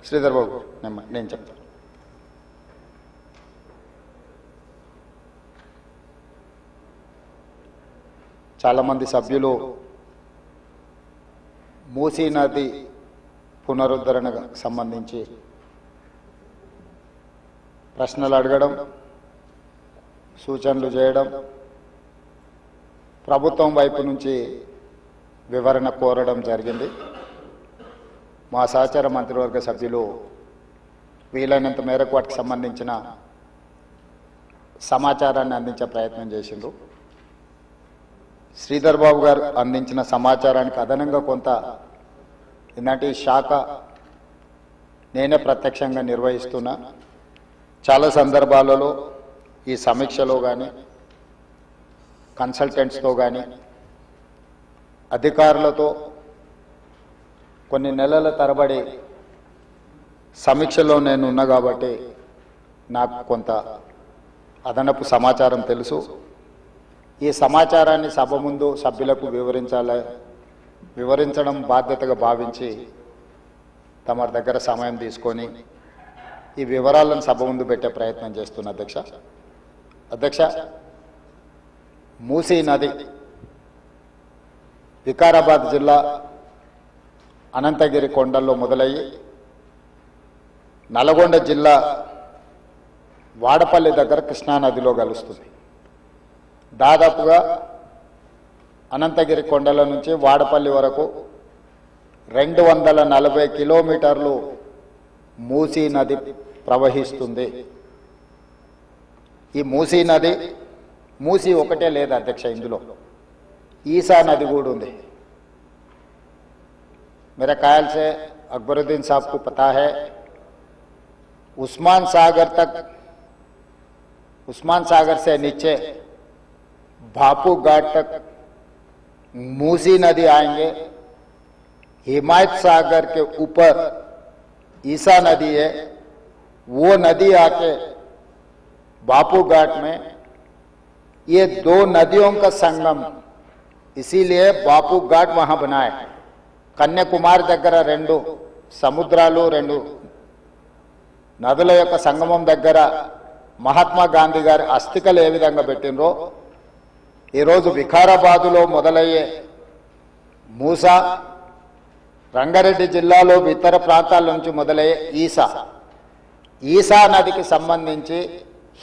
శ్రీధర్ బాబు నేను చెప్తాను. చాలామంది సభ్యులు మూసీ నది పునరుద్ధరణకు సంబంధించి ప్రశ్నలు అడగడం, సూచనలు చేయడం, ప్రభుత్వం వైపు నుంచి వివరణ కోరడం జరిగింది. మా సహచార మంత్రివర్గ సభ్యులు వీలైనంత మేరకు వాటికి సంబంధించిన సమాచారాన్ని అందించే ప్రయత్నం చేసిండ్రు. శ్రీధర్ బాబు గారు అందించిన సమాచారానికి అదనంగా కొంత ఇలాంటి శాఖ నేనే ప్రత్యక్షంగా నిర్వహిస్తున్నా. చాలా సందర్భాలలో ఈ సమీక్షలో కానీ కన్సల్టెంట్స్తో కానీ అధికారులతో కొన్ని నెలల తరబడి సమీక్షలో నేను ఉన్నా కాబట్టి నాకు కొంత అదనపు సమాచారం తెలుసు. ఈ సమాచారాన్ని సభ ముందు సభ్యులకు వివరించడం బాధ్యతగా భావించి తమ దగ్గర సమయం తీసుకొని ఈ వివరాలను సభ ముందు పెట్టే ప్రయత్నం చేస్తున్న అధ్యక్ష, మూసీ నది వికారాబాద్ జిల్లా అనంతగిరి కొండల్లో మొదలయ్యి నల్గొండ జిల్లా వాడపల్లి దగ్గర కృష్ణానదిలో కలుస్తుంది. దాదాపుగా అనంతగిరి కొండల నుంచి వాడపల్లి వరకు 240 కిలోమీటర్లు మూసీ నది ప్రవహిస్తుంది. ఈ మూసీ నది మూసీ ఒకటే లేదు అధ్యక్ష, ఇందులో ఈసా నది కూడా ఉంది. मेरे ख्याल से अकबरुद्दीन साहब को पता है, उस्मान सागर से नीचे बापू घाट तक मूसी नदी आएंगे. हिमायत सागर के ऊपर ईसा नदी है, वो नदी आके बापू घाट में, ये दो नदियों का संगम, इसीलिए बापू घाट वहां बनाए. కన్యాకుమారి దగ్గర 2 సముద్రాలు 2 నదుల యొక్క సంగమం దగ్గర మహాత్మా గాంధీ గారి అస్థికలు ఏ విధంగా పెట్టినరో ఈరోజు వికారాబాదులో మొదలయ్యే మూసా, రంగారెడ్డి జిల్లాలో ఇతర ప్రాంతాల నుంచి మొదలయ్యే ఈసా నదికి సంబంధించి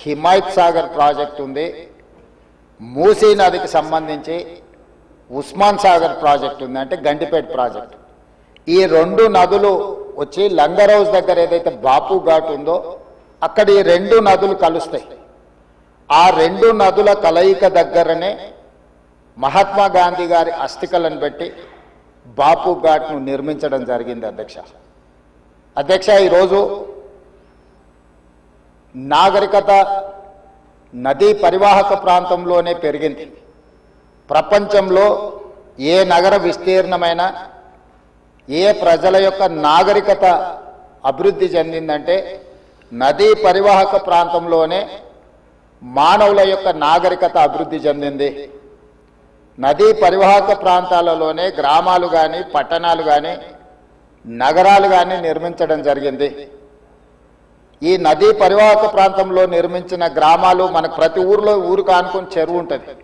హిమాయత్ సాగర్ ప్రాజెక్ట్ ఉంది. మూసీ నదికి సంబంధించి ఉస్మాన్ సాగర్ ప్రాజెక్ట్ ఉంది, అంటే గండిపేట ప్రాజెక్ట్. ఈ 2 నదులు వచ్చి లంగర్ హౌస్ దగ్గర ఏదైతే బాపు ఘాట్ ఉందో అక్కడ ఈ 2 నదులు కలుస్తాయి. ఆ 2 నదుల కలయిక దగ్గరనే మహాత్మా గాంధీ గారి అస్థికలను పెట్టి బాపు ఘాట్ను నిర్మించడం జరిగింది. అధ్యక్ష, ఈరోజు నాగరికత నదీ పరివాహక ప్రాంతంలోనే పెరిగింది. ప్రపంచంలో ఏ నగర విస్తీర్ణమైన ఏ ప్రజల యొక్క నాగరికత అభివృద్ధి చెందిందంటే నదీ పరివాహక ప్రాంతంలోనే మానవుల యొక్క నాగరికత అభివృద్ధి చెందింది. నదీ పరివాహక ప్రాంతాలలోనే గ్రామాలు కానీ పట్టణాలు కానీ నగరాలు కానీ నిర్మించడం జరిగింది. ఈ నదీ పరివాహక ప్రాంతంలో నిర్మించిన గ్రామాలు మనకు ప్రతి ఊరికి ఆనుకొని చెరువు ఉంటుంది.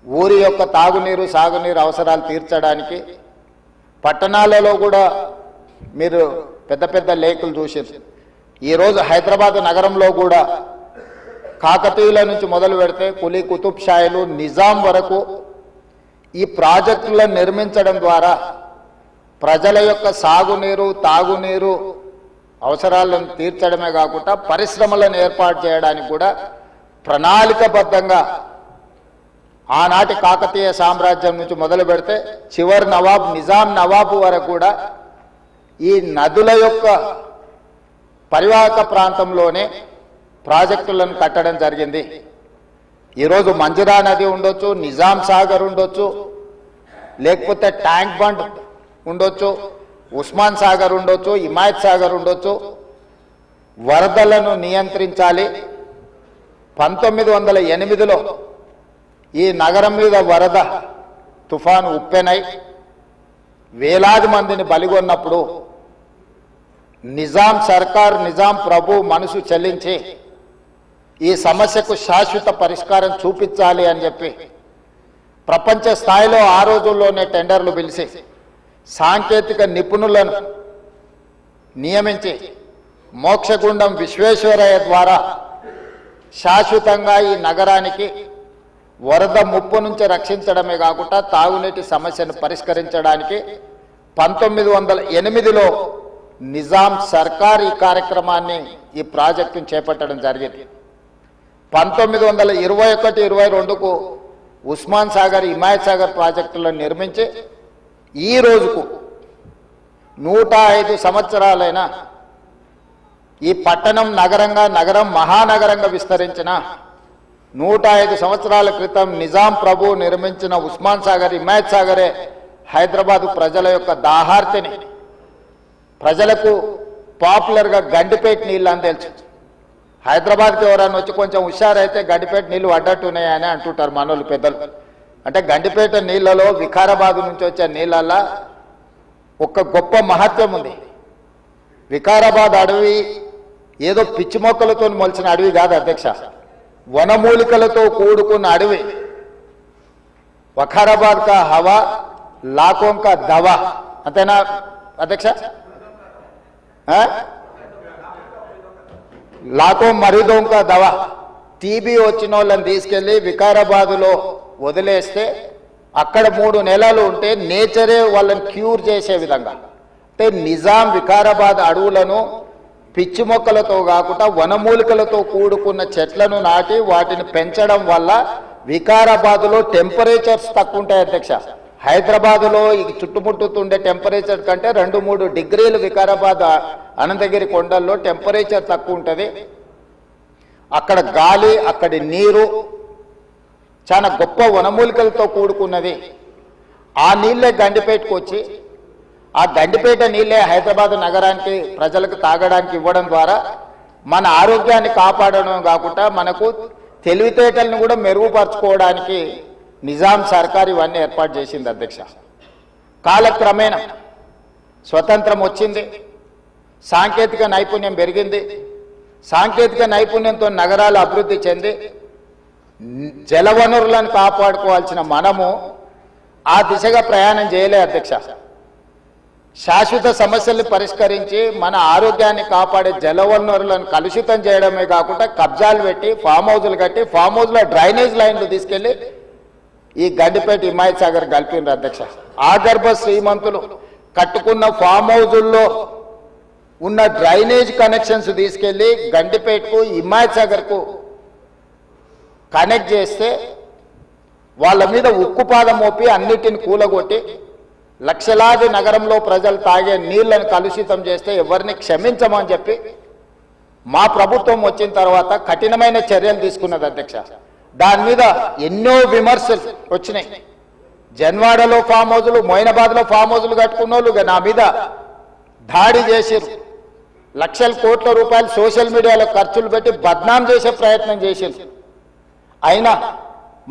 ఊరి యొక్క తాగునీరు సాగునీరు అవసరాలు తీర్చడానికి పట్టణాలలో కూడా మీరు పెద్ద పెద్ద లేకులు చూసారు. ఈరోజు హైదరాబాద్ నగరంలో కూడా కాకతీయుల నుంచి మొదలు పెడితే కులీ కుతుబ్ షాయిలు నిజాం వరకు ఈ ప్రాజెక్టులను నిర్మించడం ద్వారా ప్రజల యొక్క సాగునీరు తాగునీరు అవసరాలను తీర్చడమే కాకుండా పరిశ్రమలను ఏర్పాటు చేయడానికి కూడా ప్రణాళికబద్ధంగా ఆనాటి కాకతీయ సామ్రాజ్యం నుంచి మొదలు పెడితే చివరి నవాబ్ నిజాం నవాబు వరకు కూడా ఈ నదుల యొక్క పరివాహక ప్రాంతంలోనే ప్రాజెక్టులను కట్టడం జరిగింది. ఈరోజు మంజిరా నది ఉండొచ్చు, నిజాం సాగర్ ఉండొచ్చు, లేకపోతే ట్యాంక్ బండ్ ఉండొచ్చు, ఉస్మాన్ సాగర్ ఉండొచ్చు, హిమాయత్ సాగర్ ఉండొచ్చు. వరదలను నియంత్రించాలి. 1908లో ఈ నగరం మీద వరద తుఫాను ఉప్పెనై వేలాది మందిని బలిగొన్నప్పుడు నిజాం సర్కార్ నిజాం ప్రభు మనసు చెల్లించి ఈ సమస్యకు శాశ్వత పరిష్కారం చూపించాలి అని చెప్పి ప్రపంచ స్థాయిలో ఆ రోజుల్లోనే టెండర్లు పిలిచి సాంకేతిక నిపుణులను నియమించి మోక్షగుండం విశ్వేశ్వరయ్య ద్వారా శాశ్వతంగా ఈ నగరానికి వరద ముప్పు నుంచి రక్షించడమే కాకుండా తాగునీటి సమస్యను పరిష్కరించడానికి 1908లో నిజాం సర్కార్ ఈ కార్యక్రమాన్ని ఈ ప్రాజెక్టును చేపట్టడం జరిగింది. 1921-22కు ఉస్మాన్ సాగర్ హిమాయత్ సాగర్ ప్రాజెక్టులను నిర్మించి ఈ రోజుకు 105 సంవత్సరాలైన ఈ పట్టణం నగరం మహానగరంగా విస్తరించిన 105 సంవత్సరాల క్రితం నిజాం ప్రభు నిర్మించిన ఉస్మాన్ సాగర్ హిమాయత్ సాగరే హైదరాబాదు ప్రజల యొక్క దాహార్తిని ప్రజలకు పాపులర్గా గండిపేట నీళ్ళు అని తెలుసు. హైదరాబాద్కి ఎవరైనా వచ్చి కొంచెం హుషారైతే గండిపేట నీళ్ళు అడ్డట్టున్నాయని అంటుంటారు మనోళ్ళు పెద్దలు. అంటే గండిపేట నీళ్ళలో వికారాబాద్ నుంచి వచ్చే నీళ్ళల్లో ఒక గొప్ప మహత్వం ఉంది. వికారాబాద్ అడవి ఏదో పిచ్చి మొక్కలతో మొలిచిన అడవి కాదు అధ్యక్ష, వనమూలికలతో కూడుకున్న అడవి. వఖారాబాద్ కా హవా లాఖోం కా దవా, అంతేనా అధ్యక్ష? లాఖో మరీదోం కా దవా. టీబీ వచ్చిన వాళ్ళని తీసుకెళ్లి వికారాబాదులో వదిలేస్తే అక్కడ 3 నెలలు ఉంటే నేచరే వాళ్ళని క్యూర్ చేసే విధంగా, అంటే నిజాం వికారాబాద్ అడవులను పిచ్చి మొక్కలతో కాకుండా వనమూలికలతో కూడుకున్న చెట్లను నాటి వాటిని పెంచడం వల్ల వికారాబాదులో టెంపరేచర్స్ తక్కువ ఉంటాయి అధ్యక్ష. హైదరాబాదులో ఈ చుట్టుముట్టుతుండే టెంపరేచర్ కంటే 2-3 డిగ్రీలు వికారాబాద్ అనంతగిరి కొండల్లో టెంపరేచర్ తక్కువ ఉంటుంది. అక్కడ గాలి, అక్కడి నీరు చాలా గొప్ప వనమూలికలతో కూడుకున్నది. ఆ నీళ్ళే గండిపేటకు వచ్చి ఆ గండిపేట నీళ్ళే హైదరాబాద్ నగరానికి ప్రజలకు తాగడానికి ఇవ్వడం ద్వారా మన ఆరోగ్యాన్ని కాపాడడం కాకుండా మనకు తెలివితేటలను కూడా మెరుగుపరచుకోవడానికి నిజాం సర్కార్ ఇవన్నీ ఏర్పాటు చేసింది అధ్యక్ష. కాలక్రమేణా స్వతంత్రం వచ్చింది, సాంకేతిక నైపుణ్యం పెరిగింది. సాంకేతిక నైపుణ్యంతో నగరాలు అభివృద్ధి చెంది జలవనరులను కాపాడుకోవాల్సిన మనము ఆ దిశగా ప్రయాణం చేయలే అధ్యక్ష. శాశ్వత సమస్యల్ని పరిష్కరించి మన ఆరోగ్యాన్ని కాపాడే జలవనరులను కలుషితం చేయడమే కాకుండా కబ్జాలు పెట్టి ఫామ్ హౌజులు కట్టి ఫామ్ హౌజ్లో డ్రైనేజ్ లైన్లు తీసుకెళ్లి ఈ గండిపేట హిమాయత్ సాగర్ కలిపినారు అధ్యక్ష. ఆగర్భ శ్రీమంతులు కట్టుకున్న ఫామ్ హౌజుల్లో ఉన్న డ్రైనేజ్ కనెక్షన్స్ తీసుకెళ్లి గండిపేటకు హిమాయత్ సాగర్కు కనెక్ట్ చేస్తే వాళ్ళ మీద ఉక్కుపాదం మోపి అన్నిటిని కూలగొట్టి లక్షలాది నగరంలో ప్రజలు తాగే నీళ్లను కలుషితం చేస్తే ఎవరిని క్షమించమని చెప్పి మా ప్రభుత్వం వచ్చిన తర్వాత కఠినమైన చర్యలు తీసుకున్నది అధ్యక్ష. దాని మీద ఎన్నో విమర్శలు వచ్చినాయి. జన్వాడలో ఫామ్ హౌజులు, మొయినాబాద్లో ఫామ్ హౌజులు కట్టుకున్న వాళ్ళు నా మీద దాడి చేసిరు. లక్షల కోట్ల రూపాయలు సోషల్ మీడియాలో ఖర్చులు పెట్టి బద్నాం చేసే ప్రయత్నం చేసిరు. అయినా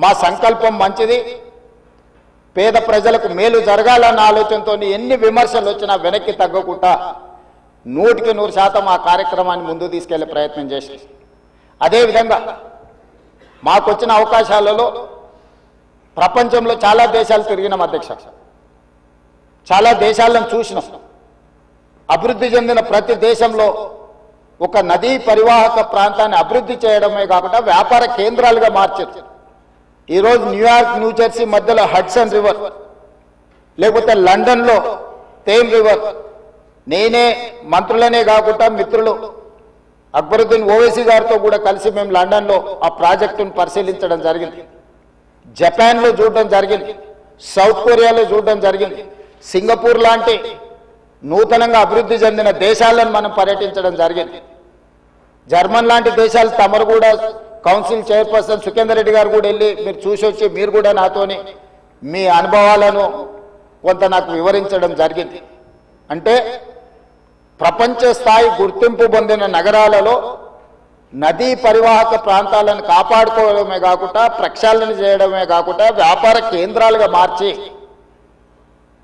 మా సంకల్పం మంచిది, పేద ప్రజలకు మేలు జరగాలన్న ఆలోచనతో ఎన్ని విమర్శలు వచ్చినా వెనక్కి తగ్గకుండా 100% ఆ కార్యక్రమాన్ని ముందుకు తీసుకెళ్లే ప్రయత్నం చేసి, అదేవిధంగా మాకొచ్చిన అవకాశాలలో ప్రపంచంలో చాలా దేశాలు తిరిగినాం అధ్యక్ష. చాలా దేశాలను చూసినాం. అభివృద్ధి చెందిన ప్రతి దేశంలో ఒక నదీ పరివాహక ప్రాంతాన్ని అభివృద్ధి చేయడమే కాకుండా వ్యాపార కేంద్రాలుగా మార్చారు. ఈరోజు న్యూయార్క్, న్యూజెర్సీ మధ్యలో హడ్సన్ రివర్, లేకపోతే లండన్లో థేమ్ రివర్. నేనే మంత్రులనే కాకుండా మిత్రులు అక్బరుద్దీన్ ఓవైసీ గారితో కూడా కలిసి మేము లండన్లో ఆ ప్రాజెక్టును పరిశీలించడం జరిగింది. జపాన్లో చూడడం జరిగింది, సౌత్ కొరియాలో చూడడం జరిగింది, సింగపూర్ లాంటి నూతనంగా అభివృద్ధి చెందిన దేశాలను మనం పర్యటించడం జరిగింది. జర్మన్ లాంటి దేశాలు తమరు కూడా కౌన్సిల్ చైర్పర్సన్ సుఖేందర్ రెడ్డి గారు కూడా వెళ్ళి మీరు చూసి వచ్చి మీరు కూడా నాతోని మీ అనుభవాలను కొంత నాకు వివరించడం జరిగింది. అంటే ప్రపంచ స్థాయి గుర్తింపు పొందిన నగరాలలో నదీ పరివాహక ప్రాంతాలను కాపాడుకోవడమే కాకుండా ప్రక్షాళన చేయడమే కాకుండా వ్యాపార కేంద్రాలుగా మార్చి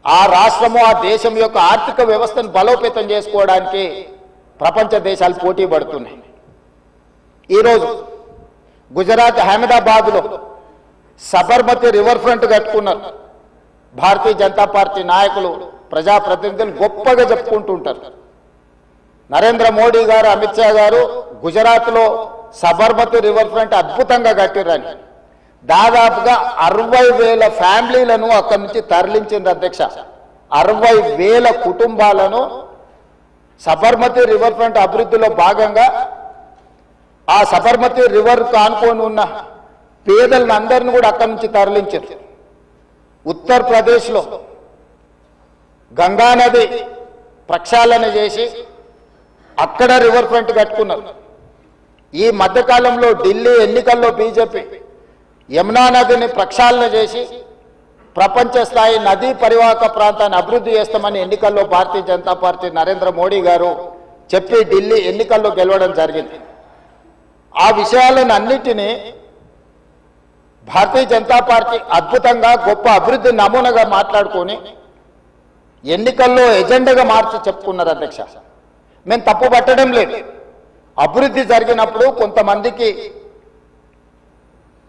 ఆ రాష్ట్రము, ఆ దేశం యొక్క ఆర్థిక వ్యవస్థను బలోపేతం చేసుకోవడానికి ప్రపంచ దేశాలు పోటీ పడుతున్నాయి. ఈరోజు గుజరాత్ అహ్మదాబాద్లో సబర్మతి రివర్ ఫ్రంట్ కట్టుకున్నారు. భారతీయ జనతా పార్టీ నాయకులు ప్రజాప్రతినిధులు గొప్పగా చెప్పుకుంటుంటారు. నరేంద్ర మోడీ గారు, అమిత్ షా గారు గుజరాత్లో సబర్మతి రివర్ ఫ్రంట్ అద్భుతంగా కట్టిర్రని దాదాపుగా 60,000 ఫ్యామిలీలను అక్కడి నుంచి తరలించింది అధ్యక్ష. 60,000 కుటుంబాలను సబర్మతి రివర్ ఫ్రంట్ అభివృద్ధిలో భాగంగా ఆ సబర్మతి రివర్ కానుకొని ఉన్న పేదలను అందరిని కూడా అక్కడి నుంచి తరలించారు. ఉత్తరప్రదేశ్లో గంగానది ప్రక్షాళన చేసి అక్కడ రివర్ ఫ్రంట్ కట్టుకున్నారు. ఈ మధ్యకాలంలో ఢిల్లీ ఎన్నికల్లో బీజేపీ యమునా నదిని ప్రక్షాళన చేసి ప్రపంచ స్థాయి నదీ పరివాహక ప్రాంతాన్ని అభివృద్ధి చేస్తామని ఎన్నికల్లో భారతీయ జనతా పార్టీ నరేంద్ర మోడీ గారు చెప్పి ఢిల్లీ ఎన్నికల్లో గెలవడం జరిగింది. ఆ విషయాలను అన్నిటినీ భారతీయ జనతా పార్టీ అద్భుతంగా గొప్ప అభివృద్ధి నమూనాగా మాట్లాడుకొని ఎన్నికల్లో ఎజెండాగా మార్చి చెప్పుకున్నారు అధ్యక్ష. మేము తప్పు పట్టడం లేదు. అభివృద్ధి జరిగినప్పుడు కొంతమందికి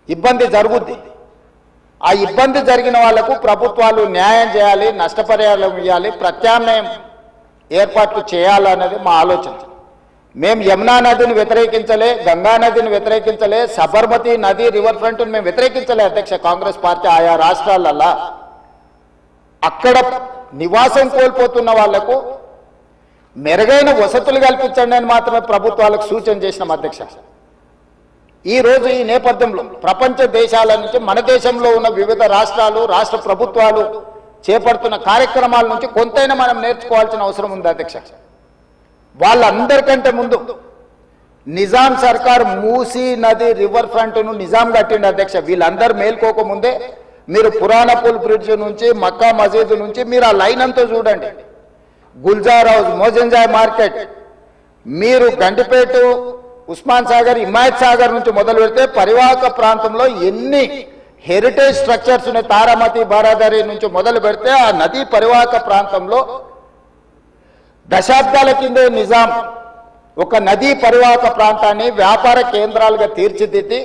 ఇబ్బంది జరుగుద్ది. ఆ ఇబ్బంది జరిగిన వాళ్లకు ప్రభుత్వాలు న్యాయం చేయాలి, నష్టపరిహారం ఇవ్వాలి, ప్రత్యామ్నాయం ఏర్పాట్లు చేయాలన్నది మా ఆలోచన. మేము యమునా నదిని వ్యతిరేకించలే, గంగా నదిని వ్యతిరేకించలే, సబర్మతి నది రివర్ ఫ్రంట్ను మేము వ్యతిరేకించలే అధ్యక్ష. కాంగ్రెస్ పార్టీ ఆయా రాష్ట్రాలల్లా అక్కడ నివాసం కోల్పోతున్న వాళ్లకు మెరుగైన వసతులు కల్పించండి అని మాత్రమే ప్రభుత్వాలకు సూచన చేసినాం అధ్యక్ష. ఈరోజు ఈ నేపథ్యంలో ప్రపంచ దేశాల నుంచి మన దేశంలో ఉన్న వివిధ రాష్ట్రాలు, రాష్ట్ర ప్రభుత్వాలు చేపడుతున్న కార్యక్రమాల నుంచి కొంతైనా మనం నేర్చుకోవాల్సిన అవసరం ఉంది అధ్యక్ష. వాళ్ళందరికంటే ముందు నిజాం సర్కార్ మూసీ నది రివర్ ఫ్రంట్ను నిజాం కట్టిండి అధ్యక్ష. వీళ్ళందరూ మేల్కోకముందే మీరు పురాణపూల్ బ్రిడ్జ్ నుంచి మక్కా మసీదు నుంచి మీరు ఆ లైన్ అంతా చూడండి. గుల్జార్ హౌస్, మోజంజాయ్ మార్కెట్, మీరు గండిపేట, ఉస్మాన్ సాగర్, హిమాయత్ సాగర్ నుంచి మొదలు పెడితే పరివాహక ప్రాంతంలో ఎన్ని హెరిటేజ్ స్ట్రక్చర్స్ ఉన్నాయి. తారామతి, బారాదరి నుంచి మొదలు పెడితే ఆ నదీ పరివాహక ప్రాంతంలో దశాబ్దాల కిందే నిజాం ఒక నదీ పరివాహక ప్రాంతాన్ని వ్యాపార కేంద్రాలుగా తీర్చిదిద్ది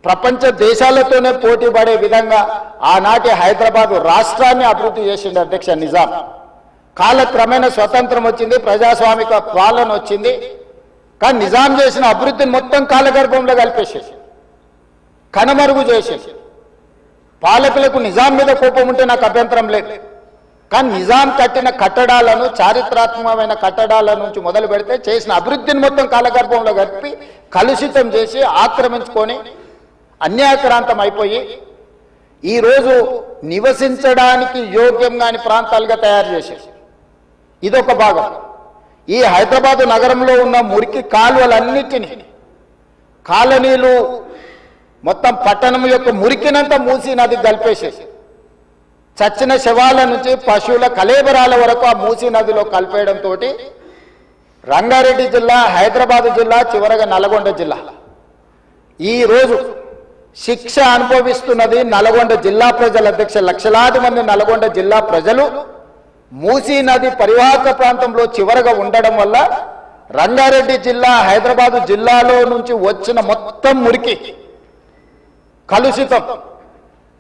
ప్రపంచ దేశాలతోనే పోటీ పడే విధంగా ఆనాటి హైదరాబాద్ రాష్ట్రాన్ని అభివృద్ధి చేసింది అధ్యక్ష నిజాం. కాలక్రమేణా స్వతంత్రం వచ్చింది, ప్రజాస్వామిక పాలన వచ్చింది. కానీ నిజాం చేసిన అభివృద్ధిని మొత్తం కాలగర్భంలో కలిపేసేసి కనుమరుగు చేసేసి పాలకులకు నిజాం మీద కోపం ఉంటే నాకు అభ్యంతరం లేదు. కానీ నిజాం కట్టిన కట్టడాలను, చారిత్రాత్మకమైన కట్టడాల నుంచి మొదలు పెడితే చేసిన అభివృద్ధిని మొత్తం కాలగర్భంలో కలిపి కలుషితం చేసి ఆక్రమించుకొని అన్యాయక్రాంతం అయిపోయి ఈరోజు నివసించడానికి యోగ్యం కాని ప్రాంతాలుగా తయారు చేసేసి ఇదొక భాగం. ఈ హైదరాబాద్ నగరంలో ఉన్న మురికి కాలువలన్నిటినీ, కాలనీలు మొత్తం పట్టణం యొక్క మురికినంతా మూసీ నది కలిపేసేసి చచ్చిన శవాల నుంచి పశువుల కలేబరాల వరకు ఆ మూసీ నదిలో కలిపేయడంతో రంగారెడ్డి జిల్లా, హైదరాబాద్ జిల్లా, చివరగా నల్గొండ జిల్లా ఈరోజు శిక్ష అనుభవిస్తున్నది నల్గొండ జిల్లా ప్రజల అధ్యక్ష. లక్షలాది మంది నల్గొండ జిల్లా ప్రజలు మూసీ నది పరివాహక ప్రాంతంలో చివరగా ఉండడం వల్ల రంగారెడ్డి జిల్లా, హైదరాబాదు జిల్లాలో నుంచి వచ్చిన మొత్తం మురికి, కలుషితం,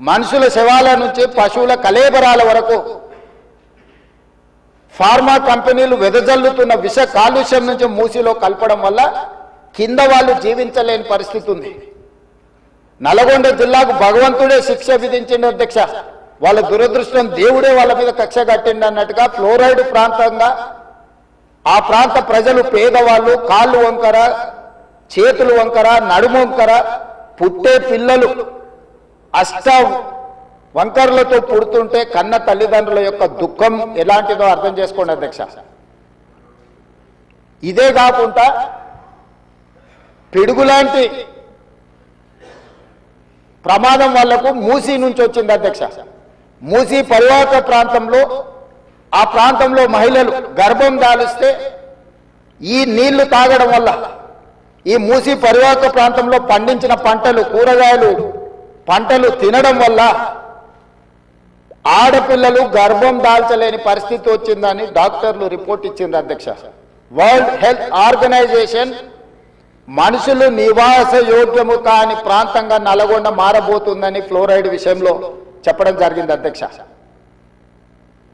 మనుషుల శవాల నుంచి పశువుల కలేబరాల వరకు ఫార్మా కంపెనీలు వెదజల్లుతున్న విష కాలుష్యం నుంచి మూసీలో కలపడం వల్ల కింద వాళ్ళు జీవించలేని పరిస్థితి ఉంది. నల్గొండ జిల్లాకు భగవంతుడే శిక్ష విధించిండు అధ్యక్ష. వాళ్ళ దురదృష్టం, దేవుడే వాళ్ళ మీద కక్ష కట్టిండు అన్నట్టుగా ఫ్లోరైడ్ ప్రాంతంగా ఆ ప్రాంత ప్రజలు, పేదవాళ్ళు కాళ్ళు వంకర, చేతులు వంకర, నడుము వంకర, పుట్టే పిల్లలు అష్ట వంకర్లతో పుడుతుంటే కన్న తల్లిదండ్రుల యొక్క దుఃఖం ఎలాంటిదో అర్థం చేసుకోండి అధ్యక్ష. ఇదే కాకుండా పిడుగులాంటి ప్రమాదం వాళ్లకు మూసీ నుంచి వచ్చింది అధ్యక్ష. మూసీ పరివాహక ప్రాంతంలో, ఆ ప్రాంతంలో మహిళలు గర్భం దాలిస్తే ఈ నీళ్లు తాగడం వల్ల, ఈ మూసీ పరివాహక ప్రాంతంలో పండించిన పంటలు, కూరగాయలు పంటలు తినడం వల్ల ఆడపిల్లలు గర్భం దాల్చలేని పరిస్థితి వచ్చిందని డాక్టర్లు రిపోర్ట్ ఇచ్చింది అధ్యక్ష. వరల్డ్ హెల్త్ ఆర్గనైజేషన్ మనుషులు నివాస యోగ్యము కాని ప్రాంతంగా నల్గొండ మారబోతుందని ఫ్లోరైడ్ విషయంలో చెప్పడం జరిగింది అధ్యక్ష.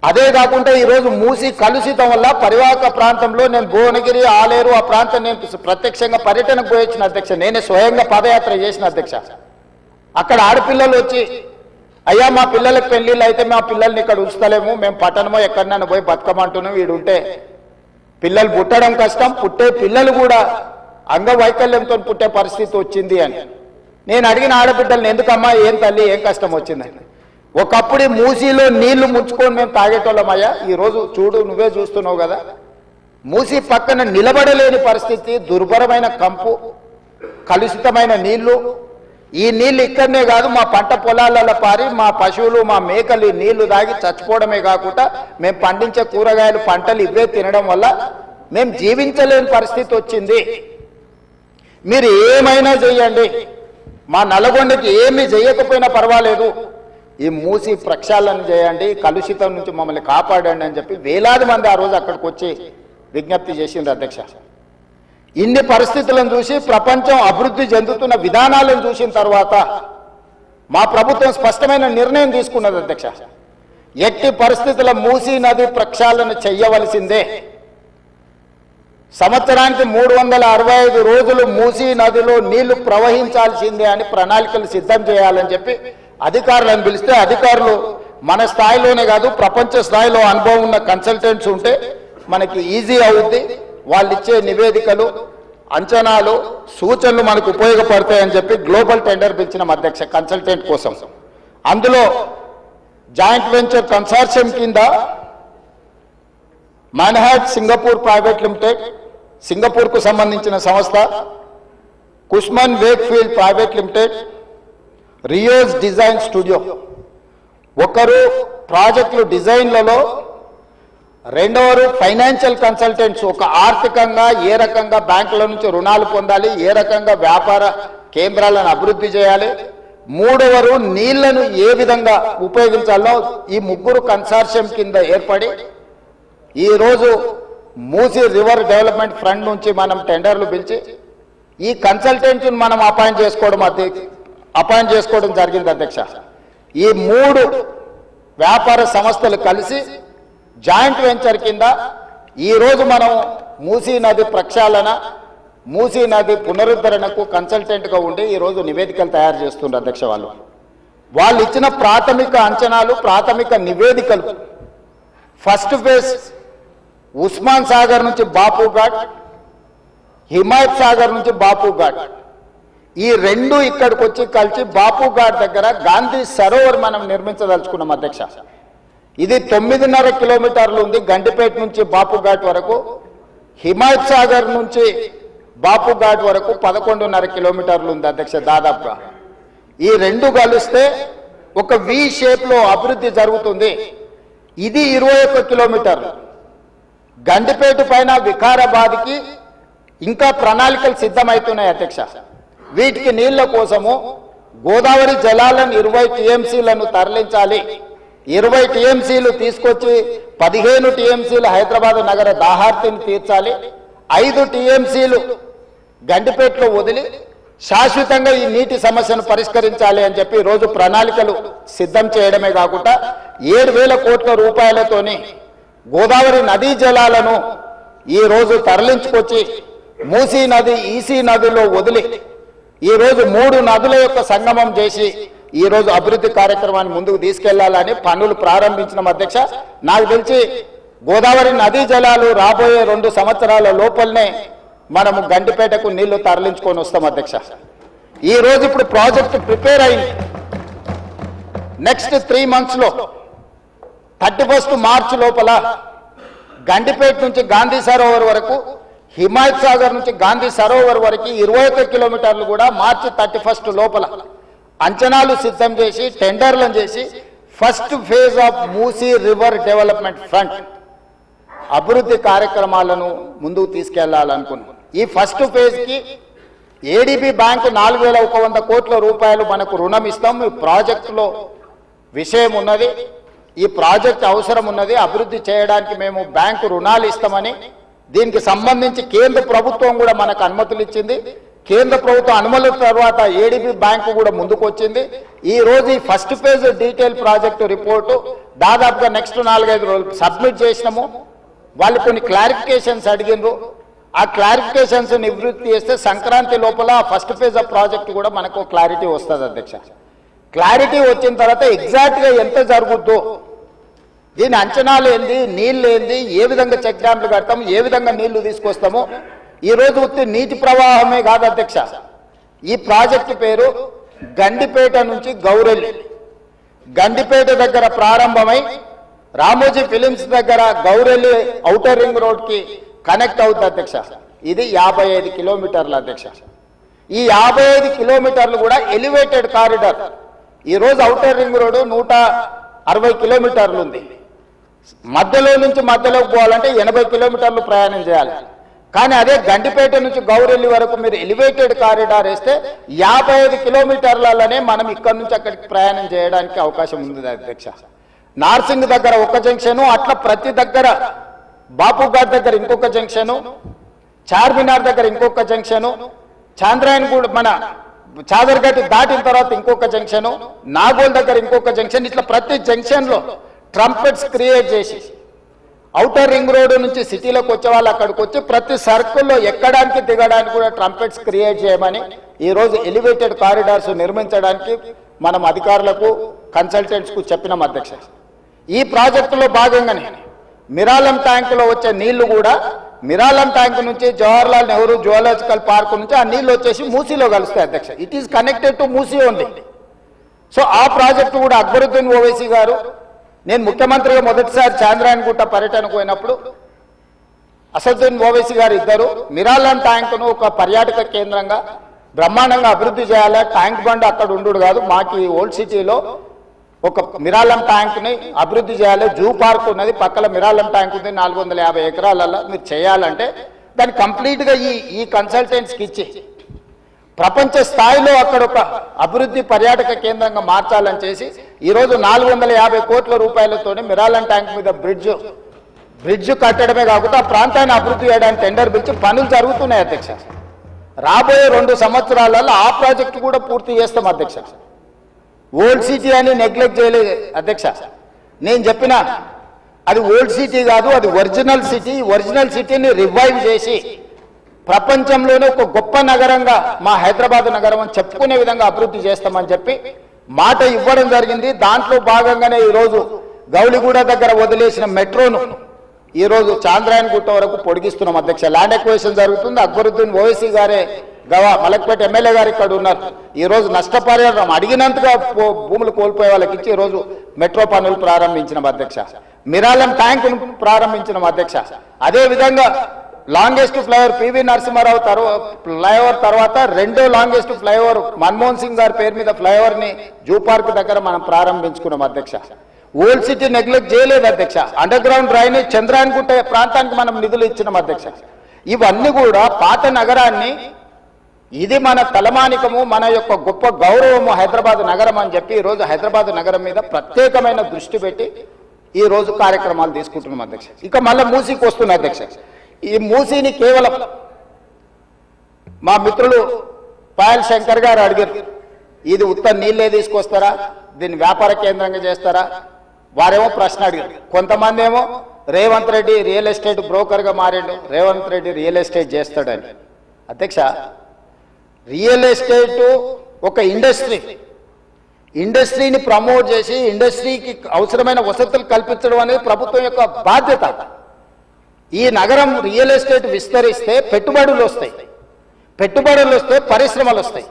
అదే కాకుండా ఈరోజు మూసి కలుషితం వల్ల పరివాహక ప్రాంతంలో నేను భువనగిరి ఆలేరు ఆ ప్రాంతం నేను ప్రత్యక్షంగా పర్యటనకు పోయించిన అధ్యక్ష. నేనే స్వయంగా పాదయాత్ర చేసిన అధ్యక్ష. అక్కడ ఆడపిల్లలు వచ్చి అయ్యా మా పిల్లలకు పెళ్లిళ్ళు అయితే మా పిల్లల్ని ఇక్కడ ఉంచుతలేము, మేము పట్టణమో ఎక్కడన్నా పోయి బతకమంటున్నాం, వీడుంటే పిల్లలు పుట్టడం కష్టం, పుట్టే పిల్లలు కూడా అంగవైకల్యంతో పుట్టే పరిస్థితి వచ్చింది అని. నేను అడిగిన ఆడబిడ్డల్ని ఎందుకమ్మా ఏం తల్లి ఏం కష్టం వచ్చిందని. ఒకప్పుడు మూసీలో నీళ్లు ముంచుకొని మేము తాగేటోళ్ళమయ్యా, ఈరోజు చూడు నువ్వే చూస్తున్నావు కదా, మూసీ పక్కన నిలబడలేని పరిస్థితి, దుర్భరమైన కంపు, కలుషితమైన నీళ్లు. ఈ నీళ్లు ఇక్కడనే కాదు మా పంట పొలాలలో పారి మా పశువులు మా మేకలు ఈ నీళ్లు తాగి చచ్చిపోవడమే కాకుండా మేము పండించే కూరగాయలు పంటలు ఇవే తినడం వల్ల మేము జీవించలేని పరిస్థితి వచ్చింది. మీరు ఏమైనా చేయండి, మా నల్గొండకి ఏమి చేయకపోయినా పర్వాలేదు, ఈ మూసి ప్రక్షాళన చేయండి, కలుషితం నుంచి మమ్మల్ని కాపాడండి అని చెప్పి వేలాది మంది ఆ రోజు అక్కడికి వచ్చి విజ్ఞప్తి చేసింది అధ్యక్ష. ఇన్ని పరిస్థితులను చూసి ప్రపంచం అభివృద్ధి చెందుతున్న విధానాలను చూసిన తర్వాత మా ప్రభుత్వం స్పష్టమైన నిర్ణయం తీసుకున్నది అధ్యక్ష. ఎట్టి పరిస్థితుల మూసీ నది ప్రక్షాళన చెయ్యవలసిందే. సంవత్సరానికి 365 రోజులు మూసీ నదిలో నీళ్లు ప్రవహించాల్సిందే అని ప్రణాళికలు సిద్ధం చేయాలని చెప్పి అధికారులను పిలిస్తే అధికారులు మన స్థాయిలోనే కాదు ప్రపంచ స్థాయిలో అనుభవం ఉన్న కన్సల్టెంట్స్ ఉంటే మనకి ఈజీ అవుద్ది, వాళ్ళు ఇచ్చే నివేదికలు అంచనాలు సూచనలు మనకు ఉపయోగపడతాయని చెప్పి గ్లోబల్ టెండర్ పిలిచిన అధ్యక్ష కన్సల్టెంట్ కోసం. అందులో జాయింట్ వెంచర్ కన్సార్షియం కింద మాన్హాట్ సింగపూర్ ప్రైవేట్ లిమిటెడ్, సింగపూర్కు సంబంధించిన సంస్థ, Cushman Wakefield private limited, Rios design studio, ఒకరు ప్రాజెక్టులు డిజైన్లలో, రెండవరు ఫైనాన్షియల్ కన్సల్టెంట్స్, ఒక ఆర్థికంగా ఏ రకంగా బ్యాంకుల నుంచి రుణాలు పొందాలి, ఏ రకంగా వ్యాపార కేంద్రాలను అభివృద్ధి చేయాలి, మూడవరు నీళ్లను ఏ విధంగా ఉపయోగించాలో ఈ ముగ్గురు కన్సార్షియం కింద ఏర్పడి ఈరోజు మూసీ రివర్ డెవలప్మెంట్ ఫ్రంట్ నుంచి మనం టెండర్లు పిలిచి ఈ కన్సల్టెంట్ని మనం అపాయింట్ చేసుకోవడం జరిగింది అధ్యక్ష. ఈ 3 వ్యాపార సంస్థలు కలిసి జాయింట్ వెంచర్ కింద ఈరోజు మనం మూసీ నది ప్రక్షాళన, మూసీ నది పునరుద్ధరణకు కన్సల్టెంట్గా ఉండి ఈరోజు నివేదికలు తయారు చేస్తున్నారు అధ్యక్ష. వాళ్ళు ఇచ్చిన ప్రాథమిక అంచనాలు, ప్రాథమిక నివేదికలు, ఫస్ట్ ఫేజ్ ఉస్మాన్ సాగర్ నుంచి బాపు ఘాట్, హిమాయత్ సాగర్ నుంచి బాపు ఘాట్, ఈ 2 ఇక్కడికి వచ్చి కలిసి బాపు ఘాట్ దగ్గర గాంధీ సరోవర్ మనం నిర్మించదలుచుకున్నాం అధ్యక్ష. ఇది 9.5 కిలోమీటర్లు ఉంది గండిపేట నుంచి బాపు ఘాట్ వరకు. హిమాయత్ సాగర్ నుంచి బాపు ఘాట్ వరకు 11.5 కిలోమీటర్లు ఉంది అధ్యక్ష దాదాపుగా. ఈ 2 కలిస్తే ఒక వి షేప్ లో అభివృద్ధి జరుగుతుంది. ఇది 21 కిలోమీటర్లు. గండిపేట పైన వికారాబాద్కి ఇంకా ప్రణాళికలు సిద్ధమవుతున్నాయి అధ్యక్ష. వీటికి నీళ్ల కోసము గోదావరి జలాలను 20 టీఎంసీలను తరలించాలి. 20 టీఎంసీలు తీసుకొచ్చి 15 టీఎంసీలు హైదరాబాద్ నగర దాహార్తిని తీర్చాలి. 5 టీఎంసీలు గండిపేటలో వదిలి శాశ్వతంగా ఈ నీటి సమస్యను పరిష్కరించాలి అని చెప్పి రోజు ప్రణాళికలు సిద్ధం చేయడమే కాకుండా 7,000 కోట్ల రూపాయలతోని గోదావరి నదీ జలాలను ఈ రోజు తరలించుకొచ్చి మూసీ నది ఈసీ నదిలో వదిలి ఈ రోజు 3 నదుల యొక్క సంగమం చేసి ఈ రోజు అభివృద్ధి కార్యక్రమాన్ని ముందుకు తీసుకెళ్లాలని పనులు ప్రారంభించిన అధ్యక్ష. నాకు తెలిసి గోదావరి నదీ జలాలు రాబోయే 2 సంవత్సరాల లోపలనే మనము గండిపేటకు నీళ్లు తరలించుకొని వస్తాం అధ్యక్ష. ఈ రోజు ఇప్పుడు ప్రాజెక్టు ప్రిపేర్ అయింది. నెక్స్ట్ 3 months లో 31 మార్చి లోపల గండిపేట నుంచి గాంధీ సరోవర్ వరకు, హిమాయత్ సాగర్ నుంచి గాంధీ సరోవర్ వరకు 21 కిలోమీటర్లు కూడా మార్చి 31 లోపల అంచనాలు సిద్ధం చేసి టెండర్లను చేసి first phase of Musi river development front అభివృద్ధి కార్యక్రమాలను ముందుకు తీసుకెళ్లాలనుకున్నాం. ఈ ఫస్ట్ ఫేజ్కి ఏడీబీ బ్యాంకు 4,100 కోట్ల రూపాయలు మనకు రుణం ఇస్తాం. ఈ ప్రాజెక్టులో విషయం ఉన్నది, ఈ ప్రాజెక్ట్ అవసరం ఉన్నది, అభివృద్ధి చేయడానికి మేము బ్యాంకు రుణాలు ఇస్తామని దీనికి సంబంధించి కేంద్ర ప్రభుత్వం కూడా మనకు అనుమతులు ఇచ్చింది. కేంద్ర ప్రభుత్వం అనుమతుల తర్వాత ఏడీబీ బ్యాంకు కూడా ముందుకు వచ్చింది. ఈ రోజు ఈ first phase detail project report దాదాపుగా నెక్స్ట్ 4-5 రోజులు సబ్మిట్ చేసినాము. వాళ్ళు కొన్ని క్లారిఫికేషన్స్ అడిగినారు. ఆ క్లారిఫికేషన్స్ నివృత్తి చేస్తే సంక్రాంతి లోపల ఫస్ట్ ఫేజ్ ఆఫ్ ప్రాజెక్టు కూడా మనకు క్లారిటీ వస్తుంది అధ్యక్ష. క్లారిటీ వచ్చిన తర్వాత ఎగ్జాక్ట్గా ఎంత జరుగుద్దో, దీని అంచనాలు ఏంది, నీళ్ళు ఏంది, ఏ విధంగా చెక్ డ్యామ్లు కడతాము, ఏ విధంగా నీళ్లు తీసుకొస్తాము. ఈరోజు ఉత్తి నీటి ప్రవాహమే కాదు అధ్యక్ష, ఈ ప్రాజెక్టు పేరు గండిపేట నుంచి గౌరెల్లి, గండిపేట దగ్గర ప్రారంభమై రామోజీ ఫిలిమ్స్ దగ్గర గౌరెల్లి ఔటర్ రింగ్ రోడ్కి కనెక్ట్ అవుతుంది అధ్యక్ష. ఇది 55 కిలోమీటర్లు అధ్యక్ష. ఈ 55 కిలోమీటర్లు కూడా ఎలివేటెడ్ కారిడార్. ఈరోజు ఔటర్ రింగ్ రోడ్డు 160 కిలోమీటర్లు ఉంది. మధ్యలో నుంచి మధ్యలోకి పోవాలంటే 80 కిలోమీటర్లు ప్రయాణం చేయాలి. కానీ అదే గండిపేట నుంచి గౌరెల్లి వరకు మీరు ఎలివేటెడ్ కారిడార్ వేస్తే 55 కిలోమీటర్లలోనే మనం ఇక్కడ నుంచి అక్కడికి ప్రయాణం చేయడానికి అవకాశం ఉంది అధ్యక్ష. నార్సింగ్ దగ్గర ఒక జంక్షను, అట్లా ప్రతి దగ్గర బాపుఘాట్ దగ్గర ఇంకొక జంక్షను, చార్మినార్ దగ్గర ఇంకొక జంక్షను, చాంద్రాయణగూడ మన చాదర్ఘట్ దాటిన తర్వాత ఇంకొక జంక్షను, నాగోల్ దగ్గర ఇంకొక జంక్షన్, ఇట్లా ప్రతి జంక్షన్లో ట్రంపెట్స్ క్రియేట్ చేసి ఔటర్ రింగ్ రోడ్డు నుంచి సిటీలోకి వచ్చే వాళ్ళు అక్కడికి వచ్చి ప్రతి సర్కిల్లో ఎక్కడానికి దిగడానికి కూడా ట్రంపెట్స్ క్రియేట్ చేయమని ఈరోజు ఎలివేటెడ్ కారిడార్స్ నిర్మించడానికి మనం అధికారులకు కన్సల్టెంట్స్కు చెప్పినాం అధ్యక్ష. ఈ ప్రాజెక్టులో భాగంగానే మిరాలం ట్యాంకులో వచ్చే నీళ్లు కూడా మిరాలం ట్యాంక్ నుంచి జవహర్లాల్ నెహ్రూ జువాలజికల్ పార్క్ నుంచి ఆ నీళ్లు వచ్చేసి మూసీలో కలుస్తాయి అధ్యక్ష. It is connected to Musi only. So ఆ ప్రాజెక్టు కూడా అక్బరుద్దీన్ ఓవైసీ గారు, నేను ముఖ్యమంత్రిగా మొదటిసారి చాంద్రాయణగుట్ట పర్యటనకు పోయినప్పుడు అసదుద్దీన్ ఓవైసీ గారు ఇద్దరు మిరాలం ట్యాంకును ఒక పర్యాటక కేంద్రంగా బ్రహ్మాండంగా అభివృద్ధి చేయాలి, ట్యాంక్ బండ్ అక్కడ ఉండు కాదు, మాకు ఈ ఓల్డ్ సిటీలో ఒక మిరాలం ట్యాంక్ని అభివృద్ధి చేయాలి, జూ పార్క్ ఉన్నది పక్కన మిరాలం ట్యాంక్ ఉంది 450 ఎకరాలలో మీరు చేయాలంటే దాన్ని కంప్లీట్గా ఈ కన్సల్టెంట్స్కి ఇచ్చి ప్రపంచ స్థాయిలో అక్కడ ఒక అభివృద్ధి పర్యాటక కేంద్రంగా మార్చాలని చేసి ఈరోజు 450 కోట్ల రూపాయలతోనే మిరాలం ట్యాంక్ మీద బ్రిడ్జ్ కట్టడమే కాకుండా ఆ ప్రాంతాన్ని అభివృద్ధి చేయడానికి టెండర్ పిలిచి పనులు జరుగుతున్నాయి అధ్యక్ష. రాబోయే 2 సంవత్సరాలలో ఆ ప్రాజెక్టు కూడా పూర్తి చేస్తాం అధ్యక్ష. ఓల్డ్ సిటీ అని నెగ్లెక్ట్ చేయలేదు అధ్యక్ష. నేను చెప్పిన అది ఓల్డ్ సిటీ కాదు, అది ఒరిజినల్ సిటీ. ఒరిజినల్ సిటీని రివైవ్ చేసి ప్రపంచంలోనే ఒక గొప్ప నగరంగా మా హైదరాబాద్ నగరం అని చెప్పుకునే విధంగా అభివృద్ధి చేస్తామని చెప్పి మాట ఇవ్వడం జరిగింది. దాంట్లో భాగంగానే ఈరోజు గౌలిగూడ దగ్గర వదిలేసిన మెట్రోను ఈరోజు చాంద్రాయణగుట్ట వరకు పొడిగిస్తున్నాం అధ్యక్ష. ల్యాండ్ ఎక్వేషన్ జరుగుతుంది. అక్బరుద్దీన్ ఓవైసీ గారే మలక్పేట ఎమ్మెల్యే గారు ఇక్కడ ఉన్నారు. ఈరోజు నష్టపరిహారం అడిగినంతగా భూములు కోల్పోయే వాళ్ళకి ఇచ్చి ఈరోజు మెట్రో పనులు ప్రారంభించిన అధ్యక్ష. మిరాలం ట్యాంకును ప్రారంభించిన అధ్యక్ష. అదేవిధంగా longest flyover PV Narasimha Rao flyover తర్వాత 2వ లాంగెస్ట్ ఫ్లైఓవర్ మన్మోహన్ సింగ్ గారి పేరు మీద ఫ్లైఓవర్ని జూ పార్క్ దగ్గర మనం ప్రారంభించుకున్నాం అధ్యక్ష. ఓల్డ్ సిటీ నెగ్లెక్ట్ చేయలేదు అధ్యక్ష. అండర్ గ్రౌండ్ డ్రైనేజ్ చంద్రాయణగుట్ట ప్రాంతానికి మనం నిధులు ఇచ్చినాం అధ్యక్ష. ఇవన్నీ కూడా పాత నగరాన్ని, ఇది మన తలమానికము, మన యొక్క గొప్ప గౌరవము హైదరాబాద్ నగరం అని చెప్పి ఈరోజు హైదరాబాద్ నగరం మీద ప్రత్యేకమైన దృష్టి పెట్టి ఈరోజు కార్యక్రమాలు తీసుకుంటున్నాం అధ్యక్ష. ఇక మళ్ళీ మూసీకి వస్తున్నాయి అధ్యక్ష. ఈ మూసీని కేవలం మా మిత్రులు పాయల్ శంకర్ గారు అడిగారు, ఇది ఉత్త నీళ్ళే తీసుకొస్తారా, దీన్ని వ్యాపార కేంద్రంగా చేస్తారా? వారేమో ప్రశ్న అడిగారు. కొంతమంది ఏమో రేవంత్ రెడ్డి రియల్ ఎస్టేట్ బ్రోకర్గా మారిండు, రేవంత్ రెడ్డి రియల్ ఎస్టేట్ చేస్తాడని. అధ్యక్ష, రియల్ ఎస్టేట్ ఒక ఇండస్ట్రీని ప్రమోట్ చేసి ఇండస్ట్రీకి అవసరమైన వసతులు కల్పించడం అనేది ప్రభుత్వం యొక్క బాధ్యత. ఈ నగరం రియల్ ఎస్టేట్ విస్తరిస్తే పెట్టుబడులు వస్తాయి, పెట్టుబడులు వస్తే పరిశ్రమలు వస్తాయి,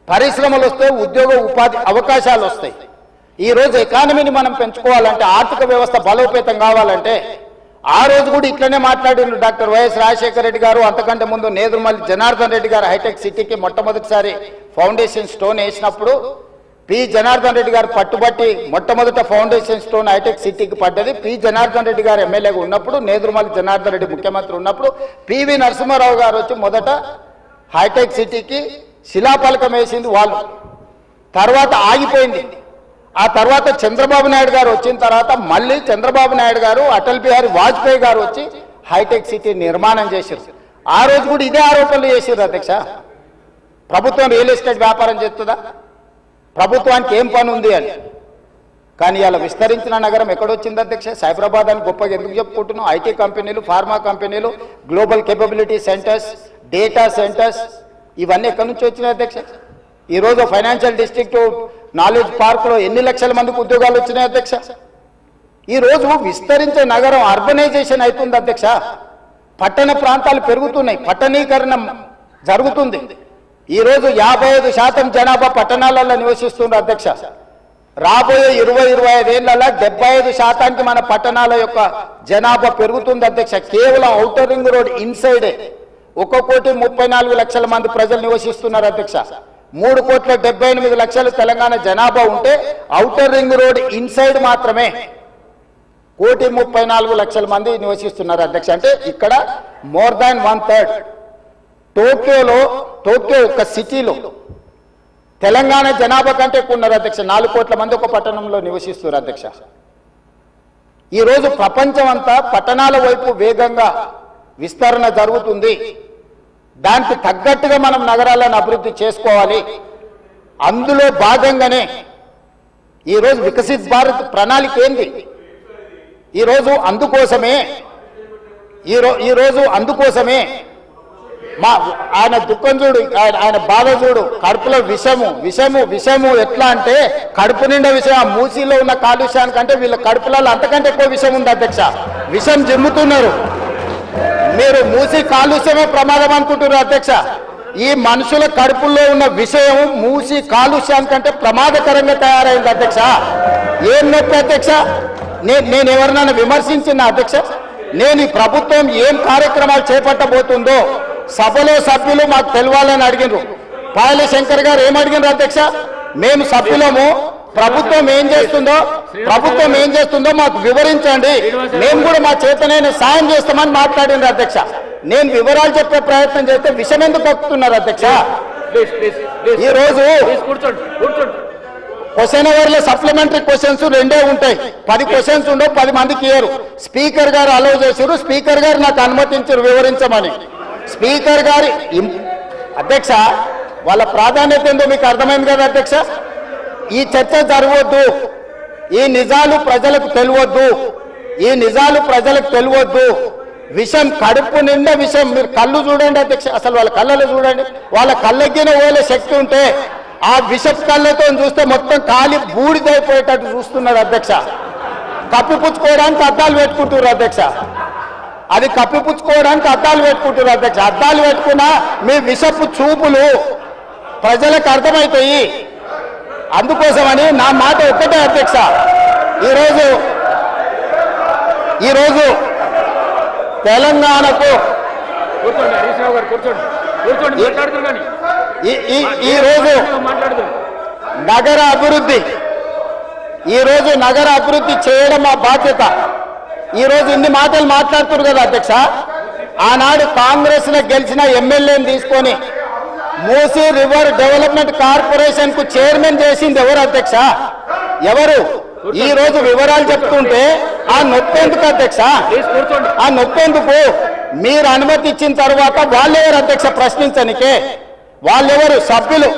పరిశ్రమలు వస్తే ఉద్యోగ ఉపాధి అవకాశాలు వస్తాయి. ఈరోజు ఎకానమీని మనం పెంచుకోవాలంటే, ఆర్థిక వ్యవస్థ బలోపేతం కావాలంటే, ఆ రోజు కూడా ఇట్లనే మాట్లాడిన డాక్టర్ వైఎస్ రాజశేఖర రెడ్డి గారు, అంతకంటే ముందు నేదురుమల్లి జనార్దన్ రెడ్డి గారు హైటెక్ సిటీకి మొట్టమొదటిసారి ఫౌండేషన్ స్టోన్ వేసినప్పుడు పి జనార్దన్ రెడ్డి గారు పట్టుబట్టి మొట్టమొదట ఫౌండేషన్ స్టోన్ హైటెక్ సిటీకి పడ్డది. పి జనార్దన్ రెడ్డి గారు ఎమ్మెల్యేగా ఉన్నప్పుడు, నేదురుమల్లి జనార్దన్ రెడ్డి ముఖ్యమంత్రి ఉన్నప్పుడు పివి నరసింహారావు గారు వచ్చి మొదట హైటెక్ సిటీకి శిలాఫలకం వేసింది వాళ్ళు. తర్వాత ఆగిపోయింది. ఆ తర్వాత చంద్రబాబు నాయుడు గారు వచ్చిన తర్వాత మళ్ళీ చంద్రబాబు నాయుడు గారు, అటల్ బిహారీ వాజ్పేయి గారు వచ్చి హైటెక్ సిటీ నిర్మాణం చేశారు. ఆ రోజు కూడా ఇదే ఆరోపణలు చేశారు అధ్యక్ష. ప్రభుత్వం రియల్ ఎస్టేట్ వ్యాపారం చేస్తుందా, ప్రభుత్వానికి ఏం పని ఉంది అని. కానీ ఇలా విస్తరించిన నగరం ఎక్కడొచ్చింది అధ్యక్ష? సైబరాబాద్ అని గొప్పగా ఎందుకు చెప్పుకుంటున్నాం? ఐటీ కంపెనీలు, ఫార్మా కంపెనీలు, global capability centres, data centres, ఇవన్నీ ఎక్కడి నుంచి వచ్చినాయి అధ్యక్ష? ఈరోజు ఫైనాన్షియల్ డిస్ట్రిక్ట్, నాలెడ్జ్ పార్క్లో ఎన్ని లక్షల మందికి ఉద్యోగాలు వచ్చినాయి అధ్యక్ష? ఈరోజు విస్తరించే నగరం అర్బనైజేషన్ అవుతుంది అధ్యక్ష. పట్టణ ప్రాంతాలు పెరుగుతున్నాయి, పట్టణీకరణ జరుగుతుంది. ఈరోజు 55% జనాభా పట్టణాలలో నివసిస్తున్నారు అధ్యక్ష. రాబోయే 20-25 ఏళ్లలో 75% మన పట్టణాల యొక్క జనాభా పెరుగుతుంది అధ్యక్ష. కేవలం ఔటర్ రింగ్ రోడ్ ఇన్సైడే 1,34,00,000 మంది ప్రజలు నివసిస్తున్నారు అధ్యక్ష. 3,78,00,000 తెలంగాణ జనాభా ఉంటే ఔటర్ రింగ్ రోడ్ ఇన్సైడ్ మాత్రమే 1,34,00,000 మంది నివసిస్తున్నారు అధ్యక్ష. అంటే ఇక్కడ మోర్ దాన్ 1/3. టోక్యో ఒక సిటీలో తెలంగాణ జనాభా కంటే ఎక్కువ ఉన్నారు అధ్యక్ష. 4 కోట్ల మంది ఒక పట్టణంలో నివసిస్తున్నారు అధ్యక్ష. ఈరోజు ప్రపంచం అంతా పట్టణాల వైపు వేగంగా విస్తరణ జరుగుతుంది. దానికి తగ్గట్టుగా మనం నగరాలను అభివృద్ధి చేసుకోవాలి. అందులో భాగంగానే ఈరోజు వికసిత్ భారత్ ప్రణాళిక ఏంది? ఈరోజు అందుకోసమే ఆయన దుఃఖం చూడు, ఆయన బాధ చూడు, కడుపులో విషము ఎట్లా అంటే కడుపు నిండా విషయం. ఆ మూసీలో ఉన్న కాలుష్యానికంటే వీళ్ళ కడుపులలో అంతకంటే ఎక్కువ విషం ఉంది అధ్యక్ష. విషం జిమ్ముతున్నారు. మీరు మూసీ కాలుష్యమే ప్రమాదం అనుకుంటున్నారు అధ్యక్ష. ఈ మనుషుల కడుపుల్లో ఉన్న విషయం మూసీ కాలుష్యానికంటే ప్రమాదకరంగా తయారైంది అధ్యక్ష. ఏం నొప్పి అధ్యక్ష? నేను ఎవరినైనా విమర్శించిన అధ్యక్ష? నేను ఈ ప్రభుత్వం ఏం కార్యక్రమాలు చేపట్టబోతుందో సభలో సభ్యులు మాకు తెలవాలని అడిగినారు. పాయల శంకర్ గారు ఏమడిగినారు అధ్యక్ష? మేము సభ్యులము, ప్రభుత్వం ఏం చేస్తుందో మాకు వివరించండి, మేము కూడా మా చేతనైన సాయం చేస్తామని మాట్లాడినారు అధ్యక్ష. నేను వివరాలు చెప్పే ప్రయత్నం చేస్తే విషయం ఎందుకు కక్కుతున్నారు అధ్యక్ష? ఈరోజు క్వశ్చన్ అవర్లో సప్లిమెంటరీ క్వశ్చన్స్ 2 ఉంటాయి. 10 క్వశ్చన్స్ ఉండవు, 10 మందికి ఇయ్యరు. స్పీకర్ గారు అలౌ చేశారు, స్పీకర్ గారు నాకు అనుమతించారు వివరించమని. స్పీకర్ గారి అధ్యక్ష వాళ్ళ ప్రాధాన్యత ఏందో మీకు అర్థమైంది కదా అధ్యక్ష. ఈ చర్చ జరగవద్దు, ఈ నిజాలు ప్రజలకు తెలియవద్దు. విషం కడుపు నిండా విషం. మీరు కళ్ళు చూడండి అధ్యక్ష, అసలు వాళ్ళ కళ్ళలో చూడండి. వాళ్ళ కళ్ళెక్కిన ఓలే శక్తి ఉంటే ఆ విషపు కళ్ళతో చూస్తే మొత్తం కాలి బూడిదైపోయేటట్టు చూస్తున్నారు అధ్యక్ష. కప్పిపుచ్చుకోవడానికి అద్దాలు పెట్టుకుంటున్నారు అధ్యక్ష. అద్దాలు పెట్టుకున్నా మీ విషపు చూపులు ప్రజలకు అర్థమవుతాయి. అందుకోసమని నా మాట ఒక్కటే అధ్యక్ష. ఈరోజు తెలంగాణకు ఈరోజు నగర అభివృద్ధి చేయడం మా బాధ్యత. ఈరోజు ఇన్ని మాటలు మాట్లాడుతున్నారు కదా అధ్యక్ష. ఆనాడు కాంగ్రెస్ లో గెలిచిన ఎమ్మెల్యేని తీసుకొని మూసీ రివర్ డెవలప్మెంట్ కార్పొరేషన్ కు చైర్మన్ చేసింది ఎవరు అధ్యక్ష? ఎవరు? ఈ రోజు వివరాలు చెప్తుంటే ఆ నొప్పెందుకు అధ్యక్ష? మీరు అనుమతి ఇచ్చిన తర్వాత వాళ్ళెవరు అధ్యక్ష ప్రశ్నించనికే? వాళ్ళెవరు సభ్యులు?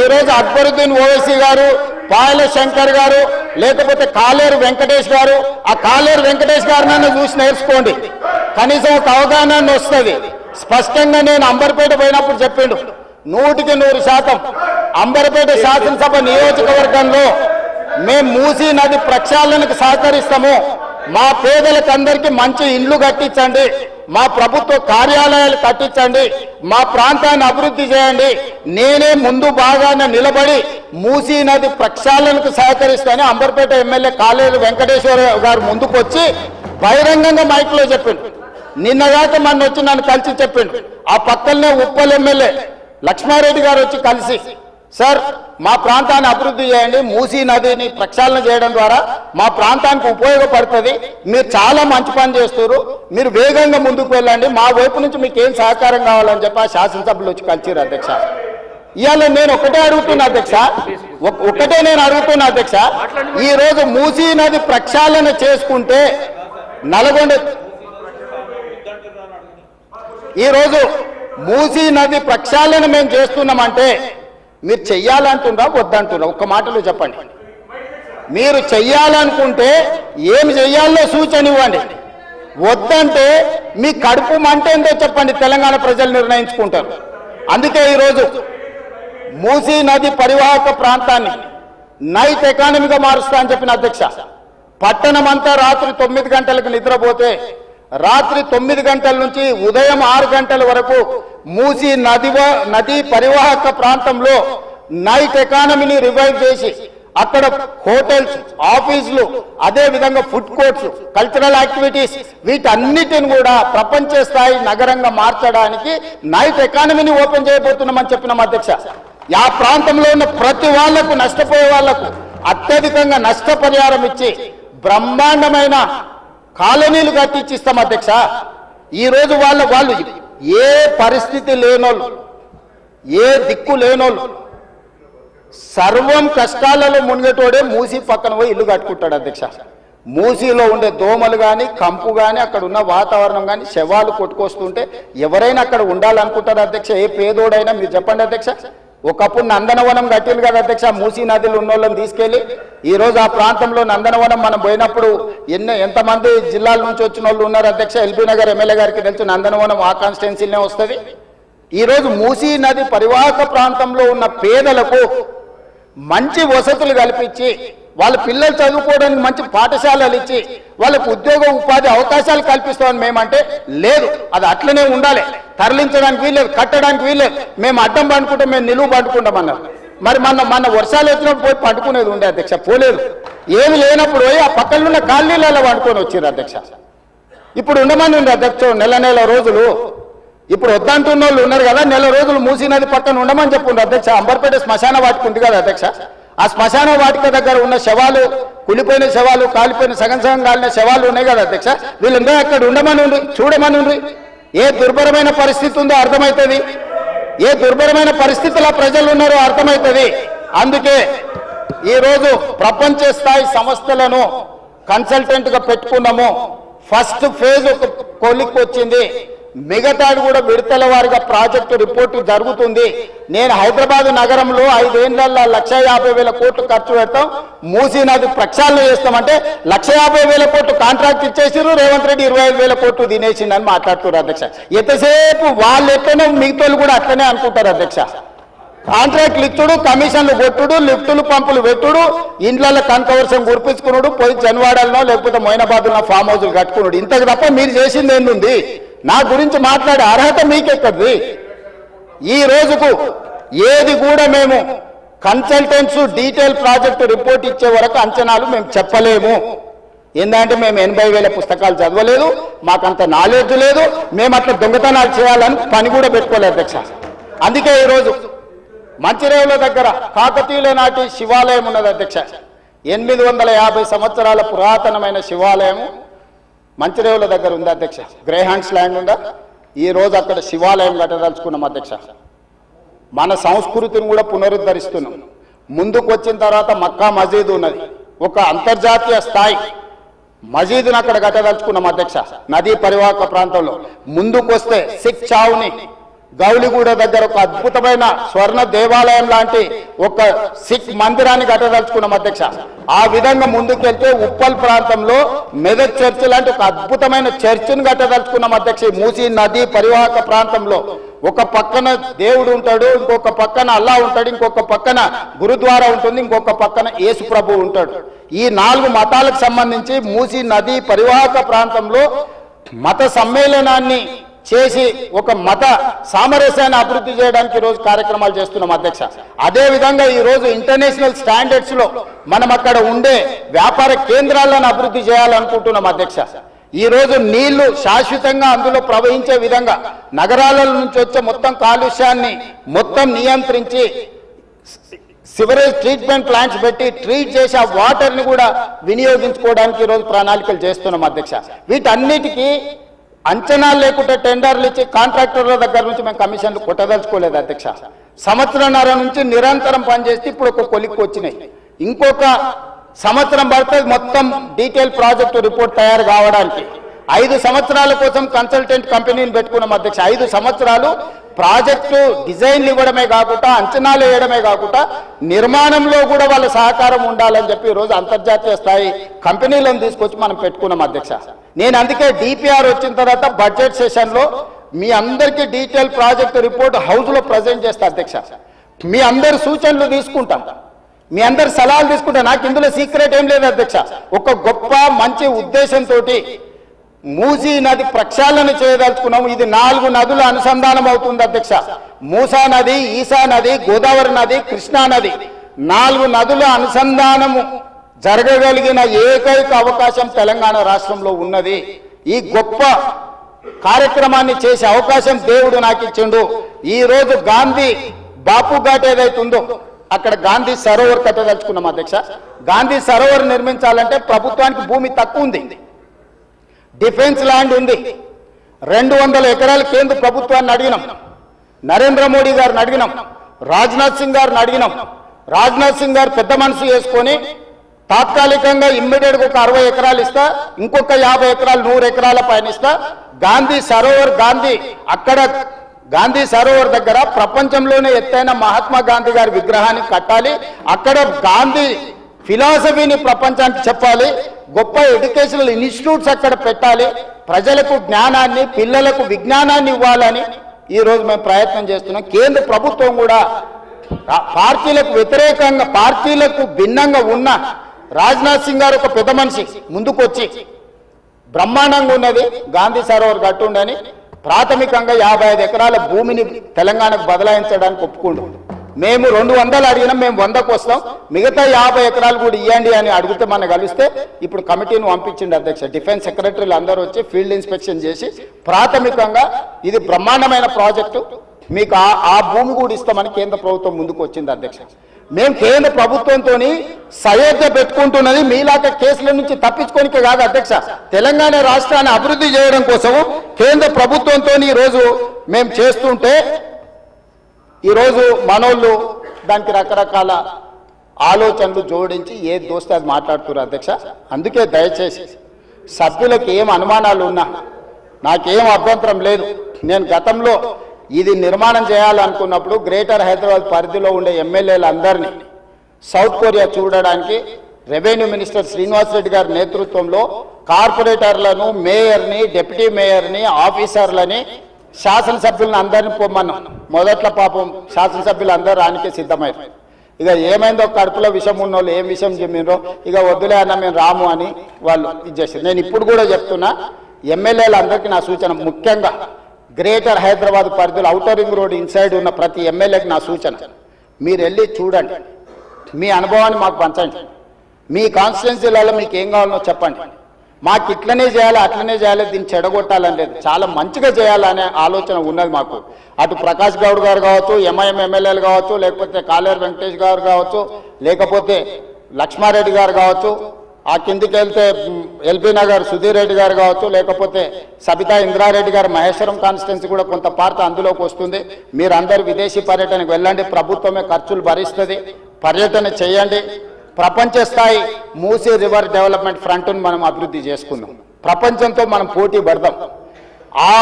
ఈ రోజు అక్బరుద్దీన్ ఓవైసీ గారు, పాయల శంకర్ గారు, లేకపోతే కాలేరు వెంకటేష్ గారు. ఆ కాలేరు వెంకటేష్ గారినైనా చూసి నేర్చుకోండి, కనీసం ఒక అవగాహన వస్తుంది. స్పష్టంగా నేను అంబర్పేట పోయినప్పుడు చెప్పిండు, 100% అంబర్పేట శాసనసభ నియోజకవర్గంలో మేము మూసీ నది ప్రక్షాళనకు సహకరిస్తాము. మా పేదలకందరికీ మంచి ఇండ్లు కట్టించండి, మా ప్రభుత్వ కార్యాలయాలు కట్టించండి, మా ప్రాంతాన్ని అభివృద్ధి చేయండి. నేనే ముందు బాగానే నిలబడి మూసీ నది ప్రక్షాళనకు సహకరిస్తానని అంబర్పేట ఎమ్మెల్యే కాలేరు వెంకటేశ్వర గారు ముందుకు వచ్చి బహిరంగంగా మైక్లో చెప్పిండు. నిన్నగాక మొన్న వచ్చి నన్ను కలిసి చెప్పిండు. ఆ పక్కనే ఉప్పల్ ఎమ్మెల్యే లక్ష్మారెడ్డి గారు వచ్చి కలిసి, సార్ మా ప్రాంతాన్ని అభివృద్ధి చేయండి, మూసీ నదిని ప్రక్షాళన చేయడం ద్వారా మా ప్రాంతానికి ఉపయోగపడుతుంది, మీరు చాలా మంచి పని చేస్తారు, మీరు వేగంగా ముందుకు వెళ్ళండి, మా వైపు నుంచి మీకు ఏం సహకారం కావాలని చెప్పి ఆ శాసనసభ్యులు వచ్చి కలిసిరు అధ్యక్ష. ఇవాళ నేను ఒకటే అడుగుతున్నా అధ్యక్ష, ఈ రోజు మూసీ నది ప్రక్షాళన చేసుకుంటే నల్గొండ ఈరోజు మూసీ నది ప్రక్షాళన మేము చేస్తున్నామంటే మీరు చెయ్యాలంటున్నా వద్దంటున్నా ఒక్క మాటలో చెప్పండి. మీరు చెయ్యాలనుకుంటే ఏమి చెయ్యాలో సూచన ఇవ్వండి, వద్దంటే మీ కడుపు మంట ఏందో చెప్పండి, తెలంగాణ ప్రజలు నిర్ణయించుకుంటారు. అందుకే ఈరోజు మూసీ నది పరివాహక ప్రాంతాన్ని నైట్ ఎకానమీగా మారుస్తా అని చెప్పిన అధ్యక్ష. పట్టణం అంతా రాత్రి 9 గంటలకు నిద్రపోతే రాత్రి 9 గంటల నుంచి ఉదయం 6 గంటల వరకు మూసీ నది పరివాహక ప్రాంతంలో నైట్ ఎకానమీని రివైవ్ చేసి అక్కడ హోటల్స్, ఆఫీసులు, అదే విధంగా ఫుడ్ కోర్ట్స్, కల్చరల్ యాక్టివిటీస్ వీటన్నిటిని కూడా ప్రపంచ స్థాయి నగరంగా మార్చడానికి నైట్ ఎకానమీని ఓపెన్ చేయబోతున్నామని చెప్పినాం అధ్యక్ష. ఆ ప్రాంతంలో ఉన్న ప్రతి వాళ్లకు, నష్టపోయే వాళ్లకు అత్యధికంగా నష్టపరిహారం ఇచ్చి బ్రహ్మాండమైన కాలనీలు కట్టించిస్తాం అధ్యక్ష. ఈరోజు వాళ్ళు ఏ పరిస్థితి లేనోళ్ళు, ఏ దిక్కు లేనోళ్ళు, సర్వం కష్టాలలో మునిగేటోడే మూసీ పక్కన పోయి ఇల్లు కట్టుకుంటాడు అధ్యక్ష. మూసీలో ఉండే దోమలు కానీ, కంపు కానీ, అక్కడ ఉన్న వాతావరణం కానీ, శవాలు కొట్టుకొస్తుంటే ఎవరైనా అక్కడ ఉండాలనుకుంటారు అధ్యక్ష. ఏ పేదోడైనా మీరు చెప్పండి అధ్యక్ష. ఒకప్పుడు నందనవనం కట్టింది కదా అధ్యక్ష, మూసీ నదిలో ఉన్న వాళ్ళని తీసుకెళ్లి. ఈ రోజు ఆ ప్రాంతంలో నందనవనం మనం పోయినప్పుడు ఎంతమంది జిల్లాల నుంచి వచ్చిన వాళ్ళు ఉన్నారు అధ్యక్ష. ఎల్బీ నగర్ ఎమ్మెల్యే గారికి తెలుసు, నందనవనం ఆ కాన్స్టిట్యున్సీలోనే వస్తుంది. ఈరోజు మూసీ నది పరివాహక ప్రాంతంలో ఉన్న పేదలకు మంచి వసతులు కల్పించి, వాళ్ళ పిల్లలు చదువుకోవడానికి మంచి పాఠశాలలు ఇచ్చి, వాళ్ళకు ఉద్యోగ ఉపాధి అవకాశాలు కల్పిస్తామని మేమంటే లేదు, అది అట్లనే ఉండాలి, తరలించడానికి వీల్లేదు, కట్టడానికి వీల్లేదు, మేము అడ్డం పండుకుంటాం, మేము నిలువు పండుకుంటామన్నారు. మరి మన వర్షాలు వచ్చినప్పుడు పోయి పండుకునేది ఉండే అధ్యక్ష, పోలేదు. ఏమి లేనప్పుడు పోయి ఆ పక్కన ఉన్న కాలనీలలో పండుకొని వచ్చారు అధ్యక్ష. ఇప్పుడు ఉండమని ఉంది అధ్యక్ష నెల రోజులు. ఇప్పుడు వద్దంటున్న వాళ్ళు ఉన్నారు కదా, నెల రోజులు మూసీ నది పక్కన ఉండమని చెప్పుండ్రు అధ్యక్ష. అంబర్పేట శ్మశాన వాటిక ఉంది కదా అధ్యక్ష, ఆ శ్మశాన వాటిక దగ్గర ఉన్న శవాలు, కులిపోయిన శవాలు, కాలిపోయిన సగం కాలిన శవాలు ఉన్నాయి కదా అధ్యక్ష, వీళ్ళందరూ అక్కడ ఉండమని ఉండి చూడమని ఉండి. ఏ దుర్భరమైన పరిస్థితి ఉందో అర్థమవుతుంది, ఏ దుర్భరమైన పరిస్థితుల్లో ప్రజలు ఉన్నారో అర్థమవుతుంది. అందుకే ఈరోజు ప్రపంచ స్థాయి సంస్థలను కన్సల్టెంట్ గా పెట్టుకున్నాము. ఫస్ట్ ఫేజ్ ఒక కొలిక్కి వచ్చింది, మిగతాది కూడా విడతల వారిగా ప్రాజెక్టు రిపోర్టు జరుగుతుంది. నేను హైదరాబాద్ నగరంలో 5 ఏళ్లలో 1,50,000 కోట్లు ఖర్చు పెడతాం, మూసీ నది ప్రక్షాళన చేస్తామంటే 1,50,000 కోట్లు కాంట్రాక్ట్ ఇచ్చేసారు, రేవంత్ రెడ్డి 25,000 కోట్లు తినేసిందని మాట్లాడుతున్నారు అధ్యక్ష. ఎంతసేపు వాళ్ళు ఎట్లనో మిగతాలు కూడా అట్లనే అనుకుంటారు అధ్యక్ష. కాంట్రాక్ట్లు ఇచ్చుడు, కమిషన్లు కొట్టుడు, లిఫ్టులు పంపులు పెట్టుడు, ఇండ్లలో కనకవర్షం కురిపించుకున్నాడు, పోయి జన్వాడలనో లేకపోతే మొయినాబాద్లో ఫామ్ హౌజులు కట్టుకున్నాడు. ఇంతకు తప్ప మీరు చేసింది ఏంది? నా గురించి మాట్లాడే అర్హత మీకెక్కడిది? ఈ రోజుకు ఏది కూడా మేము కన్సల్టెంట్స్ డీటెయిల్ ప్రాజెక్టు రిపోర్ట్ ఇచ్చే వరకు అంచనాలు మేము చెప్పలేము. ఏంటంటే మేము 80,000 పుస్తకాలు చదవలేదు, మాకంత నాలెడ్జ్ లేదు, మేము అట్లా దొంగతనాలు చేయాలని పని కూడా పెట్టుకోలేదు అధ్యక్ష. అందుకే ఈరోజు మంచిరేవుల దగ్గర కాకతీయుల నాటి శివాలయం ఉన్నది అధ్యక్ష. 850 సంవత్సరాల పురాతనమైన శివాలయం మంచిరేవుల దగ్గర ఉంది అధ్యక్ష. గ్రేహాండ్స్ ల్యాండ్ ఉందా, ఈ రోజు అక్కడ శివాలయం కట్టదలుచుకున్నాం అధ్యక్ష. మన సంస్కృతిని కూడా పునరుద్ధరిస్తున్నాం. ముందుకు వచ్చిన తర్వాత మక్కా మసీద్ ఉన్నది, ఒక అంతర్జాతీయ స్థాయి మసీదును అక్కడ కట్టదలుచుకున్నాం అధ్యక్ష. నదీ పరివాహక ప్రాంతంలో ముందుకు వస్తే సిక్ చావుని గౌలిగూడ దగ్గర ఒక అద్భుతమైన స్వర్ణ దేవాలయం లాంటి ఒక సిక్ మందిరాన్ని కట్టదలుచుకున్నాం అధ్యక్ష. ఆ విధంగా ముందుకెళ్తే ఉప్పల్ ప్రాంతంలో మెదక్ చర్చ్ లాంటి ఒక అద్భుతమైన చర్చిని కట్టదలుచుకున్నాం అధ్యక్ష. మూసీ నది పరివాహక ప్రాంతంలో ఒక పక్కన దేవుడు ఉంటాడు, ఇంకొక పక్కన అల్లా ఉంటాడు, ఇంకొక పక్కన గురుద్వారా ఉంటుంది, ఇంకొక పక్కన యేసు ప్రభు ఉంటాడు. ఈ 4 మతాలకు సంబంధించి మూసీ నది పరివాహక ప్రాంతంలో మత సమ్మేళనాన్ని చేసి ఒక మత సామరస్యాన్ని అభివృద్ధి చేయడానికి ఈరోజు కార్యక్రమాలు చేస్తున్నాం అధ్యక్ష. అదే విధంగా ఈరోజు ఇంటర్నేషనల్ స్టాండర్డ్స్ లో మనం అక్కడ ఉండే వ్యాపార కేంద్రాలను అభివృద్ధి చేయాలనుకుంటున్నాం అధ్యక్ష. ఈ రోజు నీళ్లు శాశ్వతంగా అందులో ప్రవహించే విధంగా నగరాల నుంచి వచ్చే మొత్తం కాలుష్యాన్ని మొత్తం నియంత్రించి సివరేజ్ ట్రీట్మెంట్ ప్లాంట్స్ పెట్టి ట్రీట్ చేసి ఆ వాటర్ని కూడా వినియోగించుకోవడానికి ఈరోజు ప్రణాళికలు చేస్తున్నాం అధ్యక్ష. వీటన్నిటికీ అంచనాలు లేకుండా టెండర్లు ఇచ్చి కాంట్రాక్టర్ల దగ్గర నుంచి మేము కమిషన్లు కొట్టదలుచుకోలేదు అధ్యక్ష. సంవత్సరంన్నర నుంచి నిరంతరం పనిచేస్తే ఇప్పుడు ఒక కొలిక్కి వచ్చినాయి. ఇంకొక సంవత్సరం పడుతుంది మొత్తం డీటెయిల్ ప్రాజెక్టు రిపోర్ట్ తయారు కావడానికి. 5 సంవత్సరాల కోసం కన్సల్టెంట్ కంపెనీని పెట్టుకున్నాం అధ్యక్ష. 5 సంవత్సరాలు ప్రాజెక్టు డిజైన్లు ఇవ్వడమే కాకుండా, అంచనాలు వేయడమే కాకుండా, నిర్మాణంలో కూడా వాళ్ళ సహకారం ఉండాలని చెప్పి ఈరోజు అంతర్జాతీయ స్థాయి కంపెనీలను తీసుకొచ్చి మనం పెట్టుకున్నాం అధ్యక్ష. నేను అందుకే డిపిఆర్ వచ్చిన తర్వాత బడ్జెట్ సెషన్లో మీ అందరికీ డీటెయిల్ ప్రాజెక్ట్ రిపోర్ట్ హౌస్లో ప్రజెంట్ చేస్తా అధ్యక్ష. మీ అందరి సూచనలు తీసుకుంటాం, మీ అందరి సలహాలు తీసుకుంటా. నాకు ఇందులో సీక్రెట్ ఏం లేదు అధ్యక్ష. ఒక గొప్ప మంచి ఉద్దేశంతో మూసీ నది ప్రక్షాళన చేయదలుచుకున్నాము. ఇది 4 నదుల అనుసంధానం అవుతుంది అధ్యక్ష. మూసా నది, ఈసా నది, గోదావరి నది, కృష్ణా నది, 4 నదుల అనుసంధానము జరగగలిగిన ఏకైక అవకాశం తెలంగాణ రాష్ట్రంలో ఉన్నది. ఈ గొప్ప కార్యక్రమాన్ని చేసే అవకాశం దేవుడు నాకు ఇచ్చిండు. ఈ రోజు గాంధీ బాపు ఘాట్ ఏదైతుందో అక్కడ గాంధీ సరోవర్ కట్టదలుచుకున్నాం అధ్యక్ష. గాంధీ సరోవర్ నిర్మించాలంటే ప్రభుత్వానికి భూమి తక్కువ ఉంది, డిఫెన్స్ ల్యాండ్ ఉంది. 200 ఎకరాలు కేంద్ర ప్రభుత్వాన్ని అడిగినాం, నరేంద్ర మోడీ గారిని అడిగినాం, రాజ్నాథ్ సింగ్ గారిని అడిగినాం. రాజ్నాథ్ సింగ్ గారు పెద్ద మనసు చేసుకొని తాత్కాలికంగా ఇమ్మీడియట్గా ఒక 60 ఎకరాలు ఇస్తా, ఇంకొక 50 ఎకరాలు 100 ఎకరాల పైన ఇస్తా. గాంధీ సరోవర్, అక్కడ గాంధీ సరోవర్ దగ్గర ప్రపంచంలోనే ఎత్తైన మహాత్మా గాంధీ గారి విగ్రహాన్ని కట్టాలి. అక్కడ గాంధీ ఫిలాసఫీని ప్రపంచానికి చెప్పాలి. గొప్ప ఎడ్యుకేషనల్ ఇన్స్టిట్యూట్స్ అక్కడ పెట్టాలి. ప్రజలకు జ్ఞానాన్ని, పిల్లలకు విజ్ఞానాన్ని ఇవ్వాలని ఈరోజు మేము ప్రయత్నం చేస్తున్నాం. కేంద్ర ప్రభుత్వం కూడా పార్టీలకు వ్యతిరేకంగా, పార్టీలకు భిన్నంగా ఉన్న రాజ్నాథ్ సింగ్ గారు ఒక పెద్ద మనిషి ముందుకొచ్చి బ్రహ్మాండంగా ఉన్నది గాంధీ సరోవర్ కట్టుండని ప్రాథమికంగా 55 ఎకరాల భూమిని తెలంగాణకు బదలాయించడానికి ఒప్పుకుంటు. మేము 200 అడిగినాం, మేము 100కు వస్తాం, మిగతా 50 ఎకరాలు కూడా ఇవ్వండి అని అడిగితే మనం కలిస్తే ఇప్పుడు కమిటీని పంపించింది అధ్యక్ష. డిఫెన్స్ సెక్రటరీలు అందరూ వచ్చి ఫీల్డ్ ఇన్స్పెక్షన్ చేసి ప్రాథమికంగా ఇది బ్రహ్మాండమైన ప్రాజెక్టు, మీకు ఆ భూమి కూడా ఇస్తామని కేంద్ర ప్రభుత్వం ముందుకు వచ్చింది అధ్యక్ష. మేము కేంద్ర ప్రభుత్వంతో సయోధ్య పెట్టుకుంటున్నది మీలాగా కేసుల నుంచి తప్పించుకోనికే కాదు అధ్యక్ష, తెలంగాణ రాష్ట్రాన్ని అభివృద్ధి చేయడం కోసం కేంద్ర ప్రభుత్వంతో ఈరోజు మేము చేస్తుంటే ఈరోజు మనోళ్ళు దానికి రకరకాల ఆలోచనలు జోడించి ఏది దోస్తే అది మాట్లాడుతున్నారు అధ్యక్ష. అందుకే దయచేసి సభ్యులకు ఏం అనుమానాలు ఉన్నా నాకేం అభ్యంతరం లేదు. నేను గతంలో ఇది నిర్మాణం చేయాలనుకున్నప్పుడు గ్రేటర్ హైదరాబాద్ పరిధిలో ఉండే ఎమ్మెల్యేలందరినీ సౌత్ కొరియా చూడడానికి రెవెన్యూ మినిస్టర్ శ్రీనివాస్ రెడ్డి గారి నేతృత్వంలో కార్పొరేటర్లను, మేయర్ని, డిప్యూటీ మేయర్ని, ఆఫీసర్లని, శాసనసభ్యులను అందరినీ పొమ్మన్నాం. మొదట్లో పాపం శాసనసభ్యులు అందరూ రానికే సిద్ధమయ్యారు. ఇక ఏమైందో కడుపులో విషం ఉన్న వాళ్ళు ఏం విషయం చెప్పినరో ఇక వద్దులే అన్న మేము రాము అని వాళ్ళు ఇచ్చేసారు. నేను ఇప్పుడు కూడా చెప్తున్నా, ఎమ్మెల్యేలందరికీ నా సూచన, ముఖ్యంగా గ్రేటర్ హైదరాబాద్ పరిధిలో ఔటర్ రింగ్ రోడ్ ఇన్సైడ్ ఉన్న ప్రతి ఎమ్మెల్యేకి నా సూచన, మీరు వెళ్ళి చూడండి, మీ అనుభవాన్ని మాకు పంచండి, మీ కాన్స్టిట్యున్సీలలో మీకు ఏం కావాలో చెప్పండి. మాకు ఇట్లనే చేయాలి, అట్లనే చేయాలి, దీన్ని చెడగొట్టాలని లేదు, చాలా మంచిగా చేయాలనే ఆలోచన ఉన్నది మాకు. అటు ప్రకాష్ గౌడ్ గారు కావచ్చు, ఎంఐఎం ఎమ్మెల్యేలు కావచ్చు, లేకపోతే కాలేరు వెంకటేష్ గారు కావచ్చు, లేకపోతే లక్ష్మారెడ్డి గారు కావచ్చు, ఆ కిందికి వెళ్తే ఎల్బీ నగర్ సుధీర్ రెడ్డి గారు కావచ్చు, లేకపోతే సబితా ఇంద్రారెడ్డి గారు మహేశ్వరం కాన్స్టిట్యున్సీ కూడా కొంత పార్ట్ అందులోకి వస్తుంది. మీరందరూ విదేశీ పర్యటనకు వెళ్ళండి, ప్రభుత్వమే ఖర్చులు భరిస్తుంది, పర్యటన చేయండి. ప్రపంచ స్థాయి మూసీ రివర్ డెవలప్మెంట్ ఫ్రంట్ను మనం అభివృద్ధి చేసుకుందాం, ప్రపంచంతో మనం పోటీ పడదాం. ఆ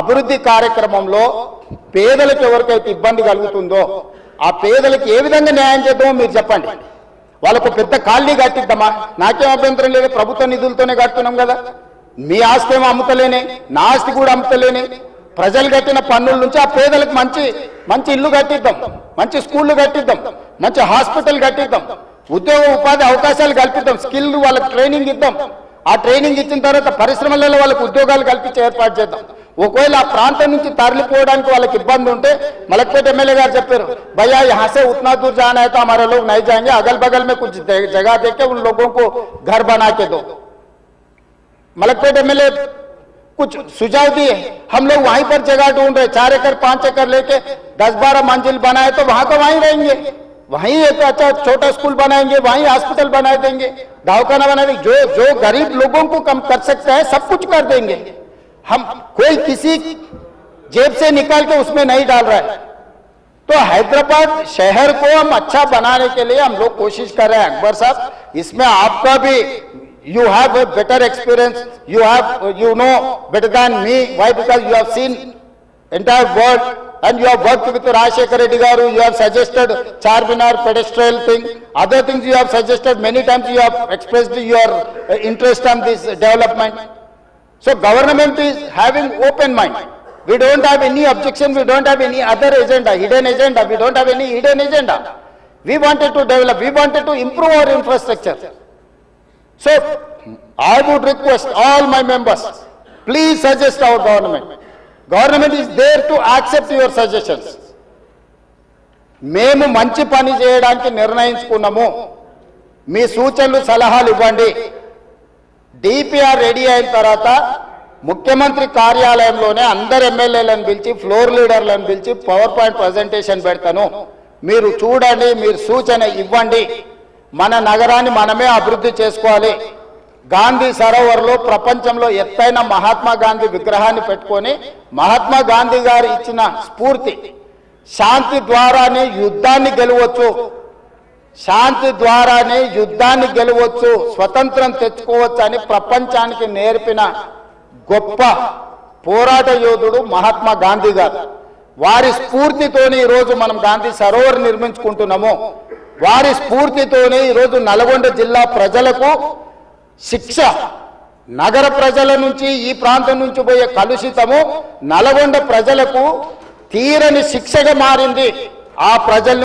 అభివృద్ధి కార్యక్రమంలో పేదలకు ఎవరికైతే ఇబ్బంది కలుగుతుందో ఆ పేదలకు ఏ విధంగా న్యాయం చేద్దామో మీరు చెప్పండి. వాళ్ళకు పెద్ద కాలనీ కట్టిద్దామా, నాకేం అభ్యంతరం లేదు, ప్రభుత్వ నిధులతోనే కడుతున్నాం కదా. మీ ఆస్తి ఏమో అమ్ముతలేనే, నా ఆస్తి కూడా అమ్ముతలేనే, ప్రజలు కట్టిన పన్నుల నుంచి ఆ పేదలకు మంచి మంచి ఇల్లు కట్టిద్దాం, మంచి స్కూళ్ళు కట్టిద్దాం, మంచి హాస్పిటల్ కట్టిద్దాం, ఉద్యోగ ఉపాధి అవకాశాలు కల్పిద్దాం, స్కిల్ వాళ్ళకి ట్రైనింగ్ ఇద్దాం. ఆ ట్రైనింగ్ ఇచ్చిన తర్వాత పరిశ్రమలలో వాళ్ళకి ఉద్యోగాలు కల్పించి ఏర్పాటు చేద్దాం. ఒకవేళ ఆ ప్రాంతం నుంచి తరలిపోవడానికి వాళ్ళకి ఇబ్బంది ఉంటే మలక్పేట ఎమ్మెల్యే గారు చెప్పారు, भैया यहाँ से उतना दूर जाना है तो हमारे लोग नहीं जाएंगे, अगल बगल में कुछ जगह देके उन लोगों को घर बना के दो। मलकपेट एमएलए कुछ सुझाव दिए, हम लोग वहीं पर जगह ढूंढ रहे, 4 एकड़ 5 एकड़ लेके 10-12 मंजिल बनाए तो वहां का वहीं रहेंगे, वहीं एक अच्छा छोटा स्कूल बनाएंगे, वहीं हॉस्पिटल बना देंगे, दवाखाना बना देंगे, जो गरीब लोगों को कम कर सकते हैं सब कुछ कर देंगे। हम कोई किसी जेब से निकाल के उसमें नहीं डाल रहा है। तो हैदराबाद शहर को हम अच्छा बनाने के लिए हम लोग कोशिश कर रहे हैं। अकबर साहब, इसमें आपका भी you have a better experience, you know better than me. Why? Because you have seen entire world and you have worked with Rajshekar Reddy garu. You have suggested Charminar pedestrian thing, other things you have suggested many times. You have expressed your interest on this development. So government is having open mind. We don't have any objection, we don't have any other agenda, hidden agenda. We don't have any hidden agenda. We wanted to develop, we wanted to improve our infrastructure. So I would request all my members, please suggest our government. Government is there to accept your suggestions. మేము మంచి పని చేయడానికి నిర్ణయించుకున్నాము. మీ సూచనలు సలహాలు ఇవ్వండి. DPR ready అయిన తర్వాత ముఖ్యమంత్రి కార్యాలయంలోనే అందరు ఎమ్మెల్యేలను పిలిచి ఫ్లోర్ లీడర్లను పిలిచి పవర్ పాయింట్ ప్రజెంటేషన్ పెడతాను. మీరు చూడండి, మీరు సూచన ఇవ్వండి. మన నగరాన్ని మనమే అభివృద్ధి చేసుకోవాలి. గాంధీ సరోవర్లో ప్రపంచంలో ఎత్తైన మహాత్మా గాంధీ విగ్రహాన్ని పెట్టుకొని మహాత్మా గాంధీ గారు ఇచ్చిన స్ఫూర్తి, శాంతి ద్వారానే యుద్ధాన్ని గెలవచ్చు, శాంతి ద్వారానే యుద్ధాన్ని గెలవచ్చు, స్వతంత్రం తెచ్చుకోవచ్చు అని ప్రపంచానికి నేర్పిన గొప్ప పోరాట యోధుడు మహాత్మా గాంధీ గారు. వారి స్ఫూర్తితోనే ఈరోజు మనం గాంధీ సరోవర్ నిర్మించుకుంటున్నాము. వారి స్ఫూర్తితోనే ఈరోజు నల్గొండ జిల్లా ప్రజలకు శిక్ష, నగర ప్రజల నుంచి ఈ ప్రాంతం నుంచి పోయే కలుషితము నల్గొండ ప్రజలకు తీరని శిక్షగా మారింది. ఆ ప్రజల్ని